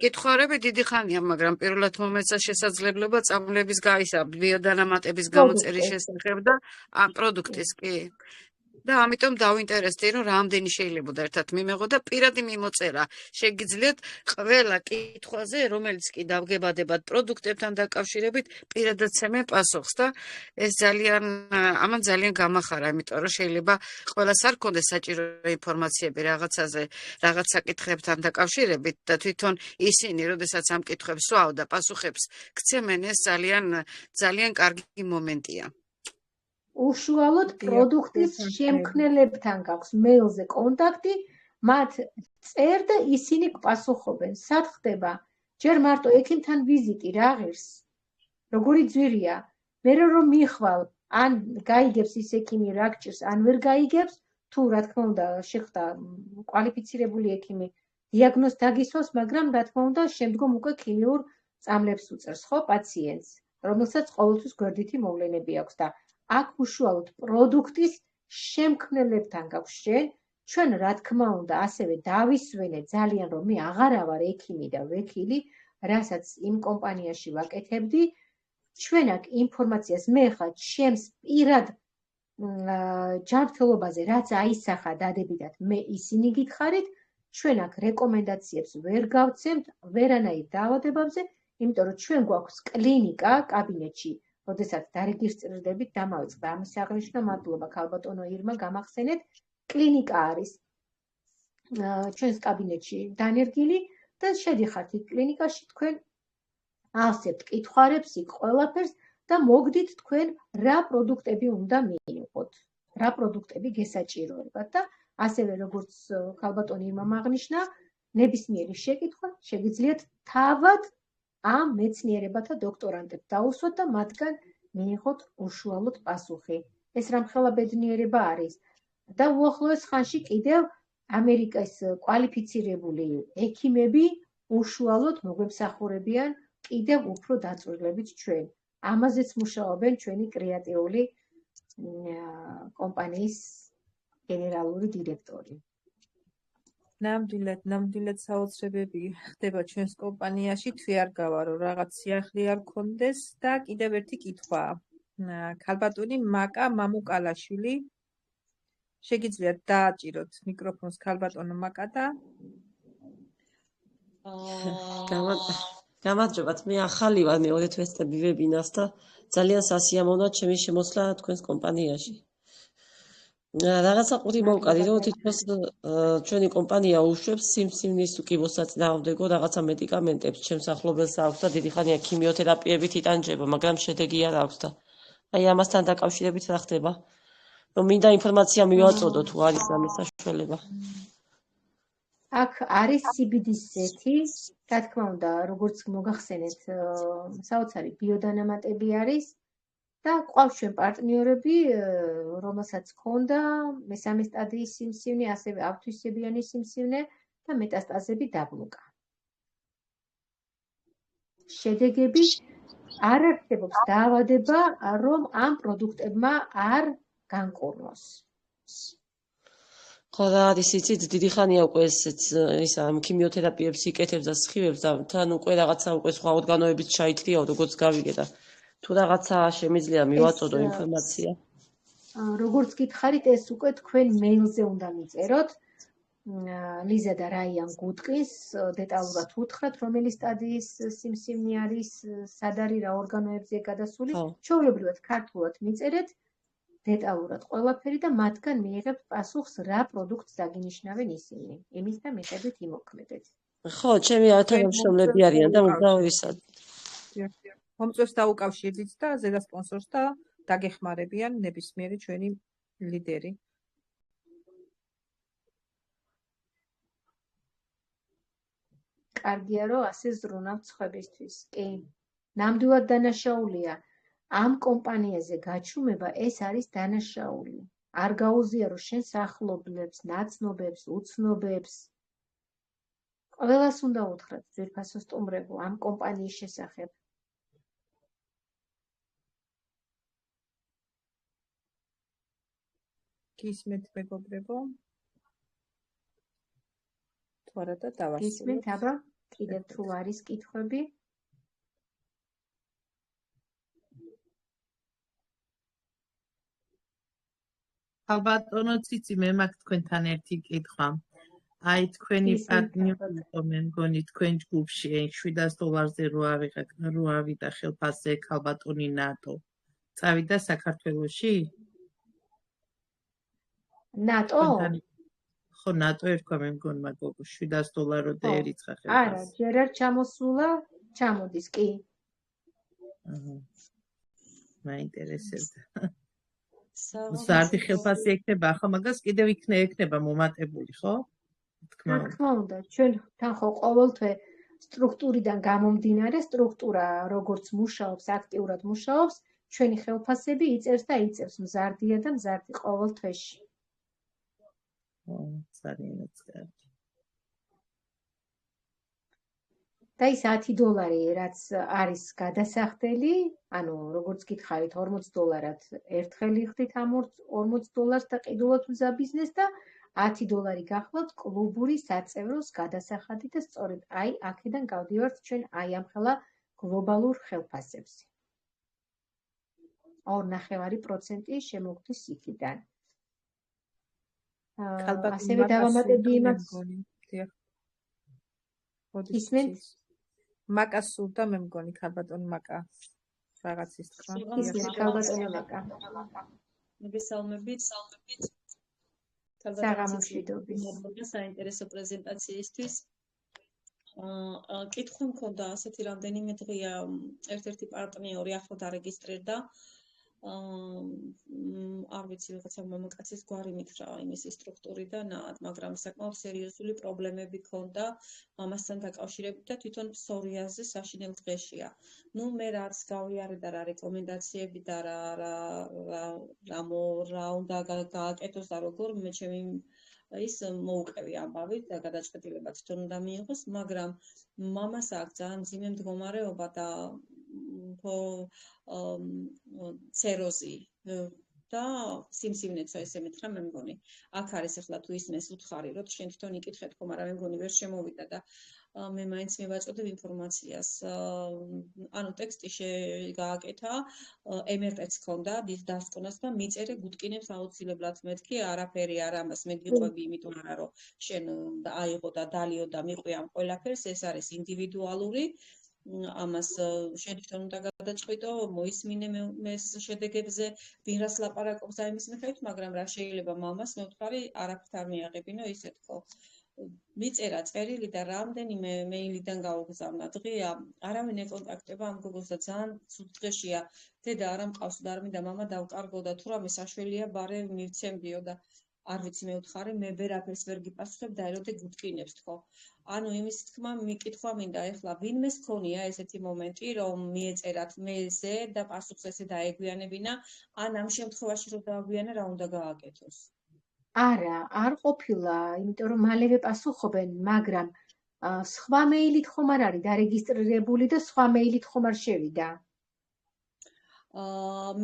კითხავები დიდი ხანია, მაგრამ პირველად მომეცა შესაძლებლობა წამლების გაისა ბიოდანამატების გამოწერის შესახებ და ამ პროდუქტის კი. და ამიტომ დავინტერესდი რომ რამდენი შეიძლება ერთად მიმეღო და პირადი მიმოწერა შეგიძლიათ ყველა კითხვაზე რომელიც კი დავგებადებათ პროდუქტებთან დაკავშირებით პირადად ცემე პასუხს და ეს ამან ძალიან გამახარა იმიტომ რომ შეიძლება ყველას არ ქონდეს საჭირო ინფორმაციები რაღაცაზე რაღაც საკითხებთან დაკავშირებით და თვითონ ისინი როდესაც ამ კითხვებს ვსვავ და პასუხებს გცემენ ეს ძალიან კარგი მომენტია. უშუალოდ პროდუქტის შემქმნელებთან გაქვს მეილზე კონტაქტი, მათ წერ და ისინი გპასუხობენ. სად ხდება? ჯერ მარტო ექიმთან ვიზიტი რა ღირს? როგორი ძვირია? მე რომ მიხვალ, ან გაიგებს ის ექიმი რა გჭირს, ან ვერ გაიგებს, თუ რა თქმა უნდა შეხვდა კვალიფიცირებული ექიმი დიაგნოზს დაგისვავს, მაგრამ რა თქმა უნდა შემდგომ უკვე ქიმიურ წამლებს უწევს, ხო, პაციენტს, რომელსაც ყოველთვის გვერდითი მოვლენები აქვს და აქ უშუალოდ პროდუქტის შემქმნელებთან გაქვს ჩვენ რა თქმა უნდა ასევე დავისვენეთ ძალიან რომ მე აღარა ვარ ექიმი და ვექილი, რასაც იმ კომპანიაში ვაკეთებდი, ჩვენ აქ ინფორმაციას მე ხა ჩემს პირად ჯანმრთელობაზე რაც აისახა დადებითად მე ისინი გითხარით, ჩვენ აქ რეკომენდაციებს ვერ გავცემთ ვერანაირ დაავადებებზე, იმიტომ რომ ჩვენ გვაქვს კლინიკა კაბინეტში როდესაც დარეგისტრირდებით დამავიწყდა ამის აღნიშვნა, მადლობა ქალბატონო ირმა გამახსენეთ, კლინიკა არის ჩვენს კაბინეტში დანერგილი და შედიხართ იქ კლინიკაში თქვენ ავსებთ კითხვარებს იქ ყველაფერს და მოგდით თქვენ რა პროდუქტები უნდა მიიღოთ, რა პროდუქტები გესაჭიროებათ და ასევე როგორც ქალბატონი ირმამ აღნიშნა, ნებისმიერი შეკითხვა შეგიძლიათ თავად ამ მეცნიერებათა დოქტორანტებს დაუსვათ და მათგან მიიღოთ უშუალოდ პასუხი. ეს რამხელა ბედნიერება არის და უახლოეს ხანში კიდევ ამერიკის კვალიფიცირებული ექიმები უშუალოდ მოგვემსახურებიან კიდევ უფრო დაწვრილებით ჩვენ. ამაზეც მუშაობენ ჩვენი კრეატიული კომპანიის გენერალური დირექტორი. ნამდვილად საოცრებები ხდება ჩვენს კომპანიაში, თვე არ გავა, რომ რაღაც სიახლე არ გქონდეს და კიდევ ერთი კითხვა. ქალბატონი მაკა მამუკალაშვილი, შეგიძლიათ დააჭიროთ მიკროფონს ქალბატონო მაკა და გამარჯობათ, მე ახალი ვარ, მეორე თვესწები ვებინარს და ძალიან სასიამოვნოა ჩემი შემოსვლა თქვენს კომპანიაში. რაღაცა ყური მოვყარი, რომ თითქოს ჩვენი კომპანია უშვებს სიმსივნის უკიბოს საწინააღმდეგო რაღაცა მედიკამენტებს ჩემს ახლობელს აქვს და დიდი ხანია ქიმიოთერაპიებით იტანჯება, მაგრამ შედეგი არ აქვს და აი ამასთან დაკავშირებით რა ხდება? რომ მინდა ინფორმაცია მივაწოდო თუ არის ამის საშუალება. აქ არის CBD-ის ზეთი, რა თქმა უნდა, როგორც მოგახსენეთ, საოცარი ბიოდანამატები არის და ყავს ჩვენ პარტნიორები, რომელსაც ჰქონდა მესამე სტადიის სიმსივნე, ასევე ავთვისებიანი სიმსივნე და მეტასტაზები დაბლოკა. შედეგები არ არსებობს დაავადება, რომ ამ პროდუქტებმა არ განკურნოს. ხო რა არის იცით, დიდი ხანია უკვე ეს ამ ქიმიოთერაპიებს იკეთებს და სხივებს და თან უკვე რაღაცა უკვე სხვა ორგანოებით ჩაითრიაო, როგორც გავიგე და თუ რაღაცა შემიძლია მივაწოდო ინფორმაცია. როგორც გითხარით, ეს უკვე თქვენ მეილზე უნდა მიწეროთ. ლიზა და რაიან გუტყის დეტალურად უთხრათ, რომელი სტადიის სიმსივნე არის, სად არის რა ორგანოებზეა გადასული. ჩვეულებრივად ქართულად მიწერეთ დეტალურად ყველაფერი და მათგან მიიღებთ პასუხს რა პროდუქტს დაგინიშნავენ ისინი. იმის და მიხედვით იმოქმედეთ. ხო, ჩემი თანამშრომლები არიან და უმთავრესად. მომწვევს დაუკავშირდით და ზედა სპონსორს და დაგეხმარებიან ნებისმიერი ჩვენი ლიდერი. კარგია, რომ ასე ზრუნავთ სხვებისთვის. კი, ნამდვილად დანაშაულია. ამ კომპანიაზე გაჩუმება ეს არის დანაშაული. არ გაუზიარო შენ სახლობლებს, ნაცნობებს, უცნობებს. ყველას უნდა უთხრათ ძვირფასო სტუმრებო ამ კომპანიის შესახებ. გისმენთ მეგობრებო? თუ არა და დავასრულოთ. გისმენთ, აბა, კიდევ თუ არის კითხვები? ალბათონო ციცი მე მაქვს თქვენთან ერთი კითხვა. აი თქვენი პარტნიორი იყო მე მგონი თქვენ ჯგუფში $700-ზე რო ავიდა ხელფასზე ქალბატონი ნატო. წავიდა საქართველოში? ნატო? ხო, ნატო ერქვა მე მგონი მაგოგო $700 და ერიცხა ხელფასი. არა, ჯერ არ ჩამოსულა, ჩამოდის კი. მაინტერესებდა. ზარდი ხელფასი ექნება, ახლა მაგას კიდევ ექნება მომატებული, ხო? რა თქმა უნდა, ჩვენთან ხო ყოველთვე სტრუქტურიდან გამომდინარე, სტრუქტურა როგორც მუშაობს, აქტიურად მუშაობს, ჩვენი ხელფასები იწერს და იწერს მზარდია და მზარდი ყოველ თვეში. ძალიან კარგი. და ის $10, რაც არის გადასახდელი, ანუ როგორც გითხარით, $40 ერთხელ იხდით ამ $40 და ყიდულად მზა ბიზნეს და $10 გახლავთ კლუბური საწევროს გადასახადი და სწორედ აი აქედან გავდივართ ჩვენ აი ამ ხელა გლობალურ ხელფასებზე. 2.5% შემოგდის იქიდან. ასევე დავამატები იმას. ისმენთ? მაკა სურდა მე მგონი ქალბატონი მაკა რაღაც ის თქვა. ისმენთ ქალბატონი მაკა. მოგესალმებით. საღამომშვიდობის. მადლობა საინტერესო პრეზენტაციისთვის. კითხვა მქონდა ასეთი რამდენიმე დღეა ერთ-ერთი პარტნიორი ახლა დარეგისტრირდა. არ ვიცი რაღაცა მამაკაცის გვარი მითხრა იმის სტრუქტურიდან, მაგრამ საკმაოდ სერიოზული პრობლემები ქონდა ამასთან დაკავშირებით და თვითონ ფსორიაზზე საშინელ დღეშია. ნუ მე რაც გავიარე და რა რეკომენდაციები და რა უნდა გააკეთოს და როგორ მე ჩემი ის მოუყევი ამბავი და გადაწყვეტილება თვითონ უნდა მიიღოს, მაგრამ მამას აქვს ძალიან მძიმე მდგომარეობა და ცეროზი და სიმსივნეცო ესე მითხრა მე მგონი. აქ არის ახლა თუ ისმეს უთხარი, რომ შენ თვითონ იკითხეთ ხომ, არა მე მგონი ვერ შემოვიდა და მე მაინც მივაწოდებ ინფორმაციას. ანუ ტექსტი გააკეთა, MRT-ც ჰქონდა, დასკვნას და მიწერე გუტკინებს აუცილებლად მეთქი, არაფერი არ ამას მე გიყვები, იმიტომ არა რომ შენ აიღო და დალიო და მიყვი ამ ყველაფერს, ეს არის ინდივიდუალური. ამას შენ თვითონ უნდა გადაწყვიტო, მოისმინე მეს შედეგებზე, ვინ რას ლაპარაკობს და იმის მიხედვით, მაგრამ რა შეიძლება მამას მე ვთქვი, არაფერთ არ მიაღებინო, ისე თქო. მიწერა წერილი და რამდენიმე მეილიდან გაუგზავნა დღეა, არავინ ეკონტაქტება ამ გოგოს და ძალიან ცუდ დღეშია. დედა არ ამყავს და არ მინდა მამა დავკარგო და თუ რამე საშველია, ბარე მივცემდიო და არ ვიცი მე ვთხარი, მე ვერაფერს ვერ გიპასუხებ და ეროდე გუტკინებს თქო. ანუ იმის თქმა მიკითხვა მინდა ეხლა ვინმეს ქონია ესეთი მომენტი, რომ მიეწერათ მეზე და პასუხს ესე დაეგვიანებინა, ან ამ შემთხვევაში რომ დააგვიანა რა უნდა გააკეთოს. არა, არ ყოფილა, იმიტომ რომ მალევე პასუხობენ, მაგრამ სხვა მეილით ხომ არ არის დარეგისტრირებული და სხვა მეილით ხომ არ შევიდა.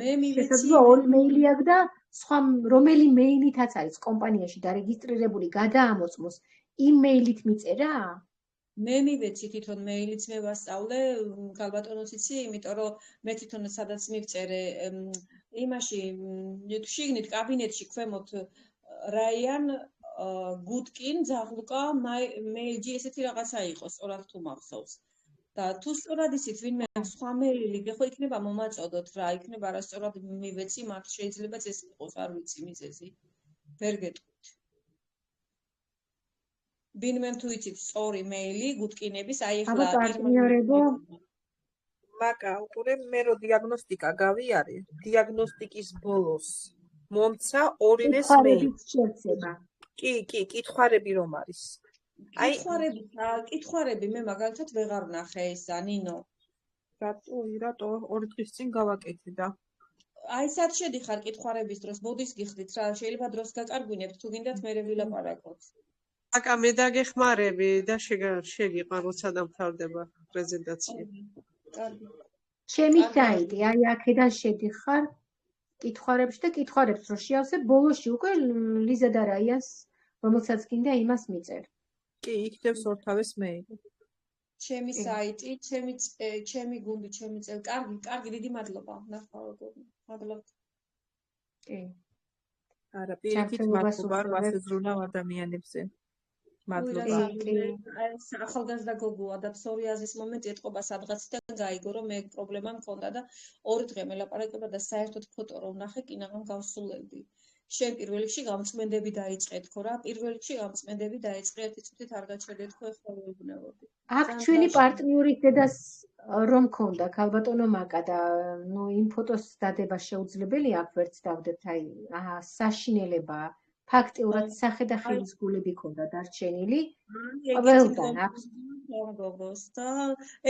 მე მივეცი შესაძლოა ორი მეილი აქვს და სხვა რომელი მეილითაც არის კომპანიაში დარეგისტრირებული გადაამოწმოს, იმ მეილით მიწერა? მე მივეცი თვითონ მეილიც მე ვასწავლე, ქალბატონოც იცი, იმიტომ რომ მე თვითონ სადაც მივწერე იმაში შიგნით კაბინეტში ქვემოთ რაიან გუტკინ ზაღლუკა მეილჯი ესეთი რაღაცა იყო, სწორად თუ მახსოვს. და თუ სწორად იცით ვინმე სხვა მეილი გეხო იქნება მომაწოდოთ რა, იქნება არასწორად მივეცი, მათ შეიძლება ეს იყოს, არ ვიცი მიზეზი. ვერ გეტყვით. ვინმე თუ იცით სწორი მეილი გუტკინების, აი ახლა პარტნიორებო მაკა უყურე მე რო დიაგნოსტიკა გავიარე, დიაგნოსტიკის ბოლოს მომცა ორივეს მეილი. შეეცება. კი, კითხوارები რომ არის. კითხوارები მე მაგალითად ვეღარ ვნახე ისა, ნინო. რატო ორი დღის წინ გავაკეთე და აი სად შედიხარ კითხوارების დროს, მოდის გიხდით რა, შეიძლება დროს გაკარგვინებთ, თუ გინდათ მე ვილაპარაკოთ. აკა მე დაგეხმარები და შეგიყარ როცა დამთავრდება პრეზენტაცია. ჩემი საიტი, აი აქედან შედიხარ კითხوارებში და კითხوارებს რო შეავსებ, ბოლოში უკვე ლიზა და რაიანს, რომელსაც გინდა იმას მიწერ. კი, იქნებს ორთავეს მეილი. ჩემი საიტი, ჩემი გუნდი, ჩემი წელი. კარგი, დიდი მადლობა. ნახავ როგორ. მადლობა. კი. არა, პირიქით მადლობა მასეზრუნავ ადამიანებზე. მადლობა. ახალგაზრდა გოგოა და ფსორიაზის მომენტი ეთყობა სადღაციდან გაიგო, რომ მე პრობლემა მქონდა და 2 დღე მელაპარაკება და საერთოდ ფოტო რომ ვნახე, კინაღამ გავსულელდი. შენ პირველ რიგში გამწმენდები დაიწყე თქო რა, პირველ რიგში გამწმენდები დაიწყე, ერთი წუთით არ გაჩერდე თქო, ეხლა ვეუბნებოდი. აქ ჩვენი პარტნიორის დედას რომ ქონდა ქალბატონო მაკა და ნუ იმ ფოტოს დადება შეუძლებელია აქ ვერც დავდებთ, აი საშინელებაა. ფაქტიურად სახე და ხილის გულები ქონდა დარჩენილი. ყველგან აქვს გოგოს და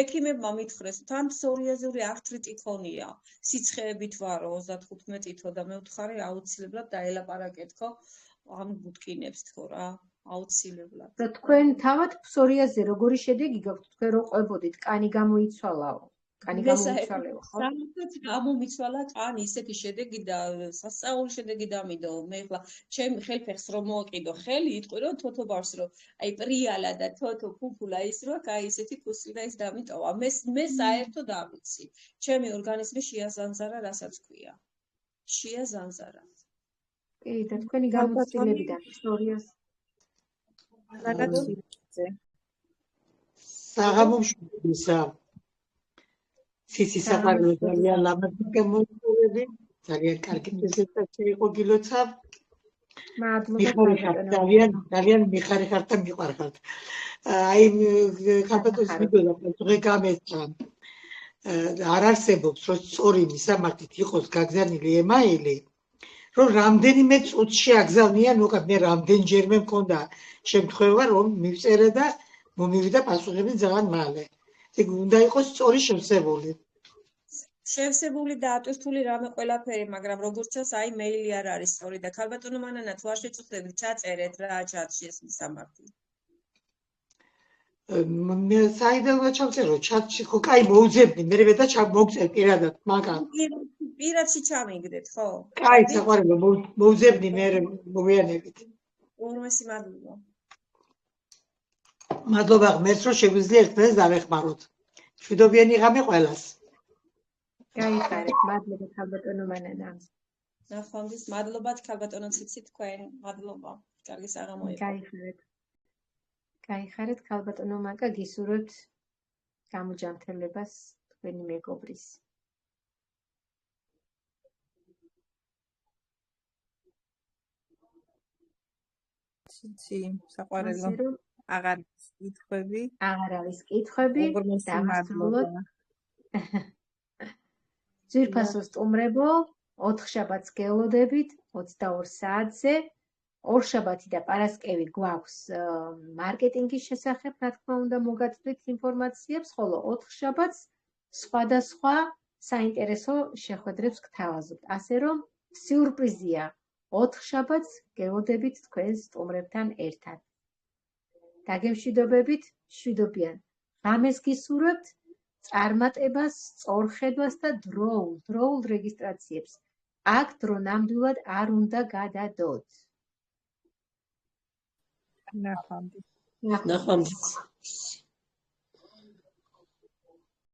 ექიმებმა მითხრეს, თან ფსორიაზული ართრიტი ქონია. სიცხეებით ვარო 35-თო და მე ვთხარი აუცილებლად დაელაპარაკეთ ხო ამ გუტკინებს თქო რა, აუცილებლად. და თქვენ თავად ფსორიაზე როგორი შედეგი გაქვთ? თქვენ რო ყვებოდით, კანი გამოიცვალაო. კანი გამოიცვალეო ხო? სამწუხაროდ გამომიცვალა კანი, ისეთი შედეგი და სასწაული შედეგი დამიდო. მე ახლა ჩემი ხელფეხს რომ მოვაკიდო ხელი, იტყვირო თოთო ბავშვს რომ აი პრიალა და თოთო ფუფულა ის რო აი ისეთი ქუსლი და ის დამიტოვა. მე საერთოდ არ ვიცი. ჩემი ორგანიზმი შეაზანზარა, რასაც ქვია. შეაზანზარა. კი, და თქვენი გამოცდილებიდან ფსორიას რაღაცზე. საღამოშობისა სიცი საფარო ძალიან ლამაზი გამოიყურები, ძალიან კარგი პრეზენტაცია იყო გილოცა. ძალიან მიხარიხარ და მიყვარხარ. აი კაპიტოს ვიდეო დღე გამეცა. არ არსებობს რომ სწორი მისამართით იყოს გაგზავნილი ემაილი, რომ რამდენიმე წუთში აგზავნიან, უკან მე რამდენჯერმე მქონდა შემთხვევა რომ მივწერე და მომივიდა პასუხები ძალიან მალე. ეგ უნდა იყოს სწორი შევსებული. შევსებული და ატვირთული რამე ყველაფერი, მაგრამ როგორც ჩანს, აი მეილი არ არის სწორი და ქალბატონო მანანა თუ არ შეწუხდებით, ჩაწერეთ რა ჩატში ეს მისამართი. მე საიდანვე ჩავწერო ჩატში ხო კაი მოუძებდი მე და მოგწერ პირადად მაგარ პირადში ჩამიგდეთ ხო? კაი საყვარელო მოუძებდი მე მოგვიანებით. ორმესი მადლობა. მადლობა ღმერთს რომ შეგვიძლია ერთმანეთს დავეხმაროთ. მშვიდობიანი ღამე ყველას. გაიხარეთ, მადლობა ქალბატონო მანანა. ნახვამდის მადლობათ ქალბატონო ციცი თქვენ, მადლობა. კარგი საღამო იყო. გაიხარეთ ქალბატონო მაკა, გისურვებთ გამოჯანმრთელებას თქვენი მეგობრის. ციცი, საყვარელო. აღარ კითხვები. აღარ არის კითხვები. დავასრულოთ. ძვირფასო სტუმრებო, 4 შაბათს გელოდებით 22 საათზე. ორშაბათი და პარასკევი გვაქვს მარკეტინგის შესახებ, რა თქმა უნდა, მოგაწვდით ინფორმაციებს, ხოლო 4 შაბათს სხვადასხვა საინტერესო შეხვედრებს გთავაზობთ. ასე რომ სიურპრიზია, 4 შაბათს გელოდებით თქვენ სტუმრებთან ერთად. დაგემშვიდობებით, მშვიდობიან ღამეს გისურვებთ, წარმატებას, სწორხედვას და დროულ რეგისტრაციებს. აქ დრო ნამდვილად არ უნდა გადადოთ. ნახვამდის. ნახვამდის.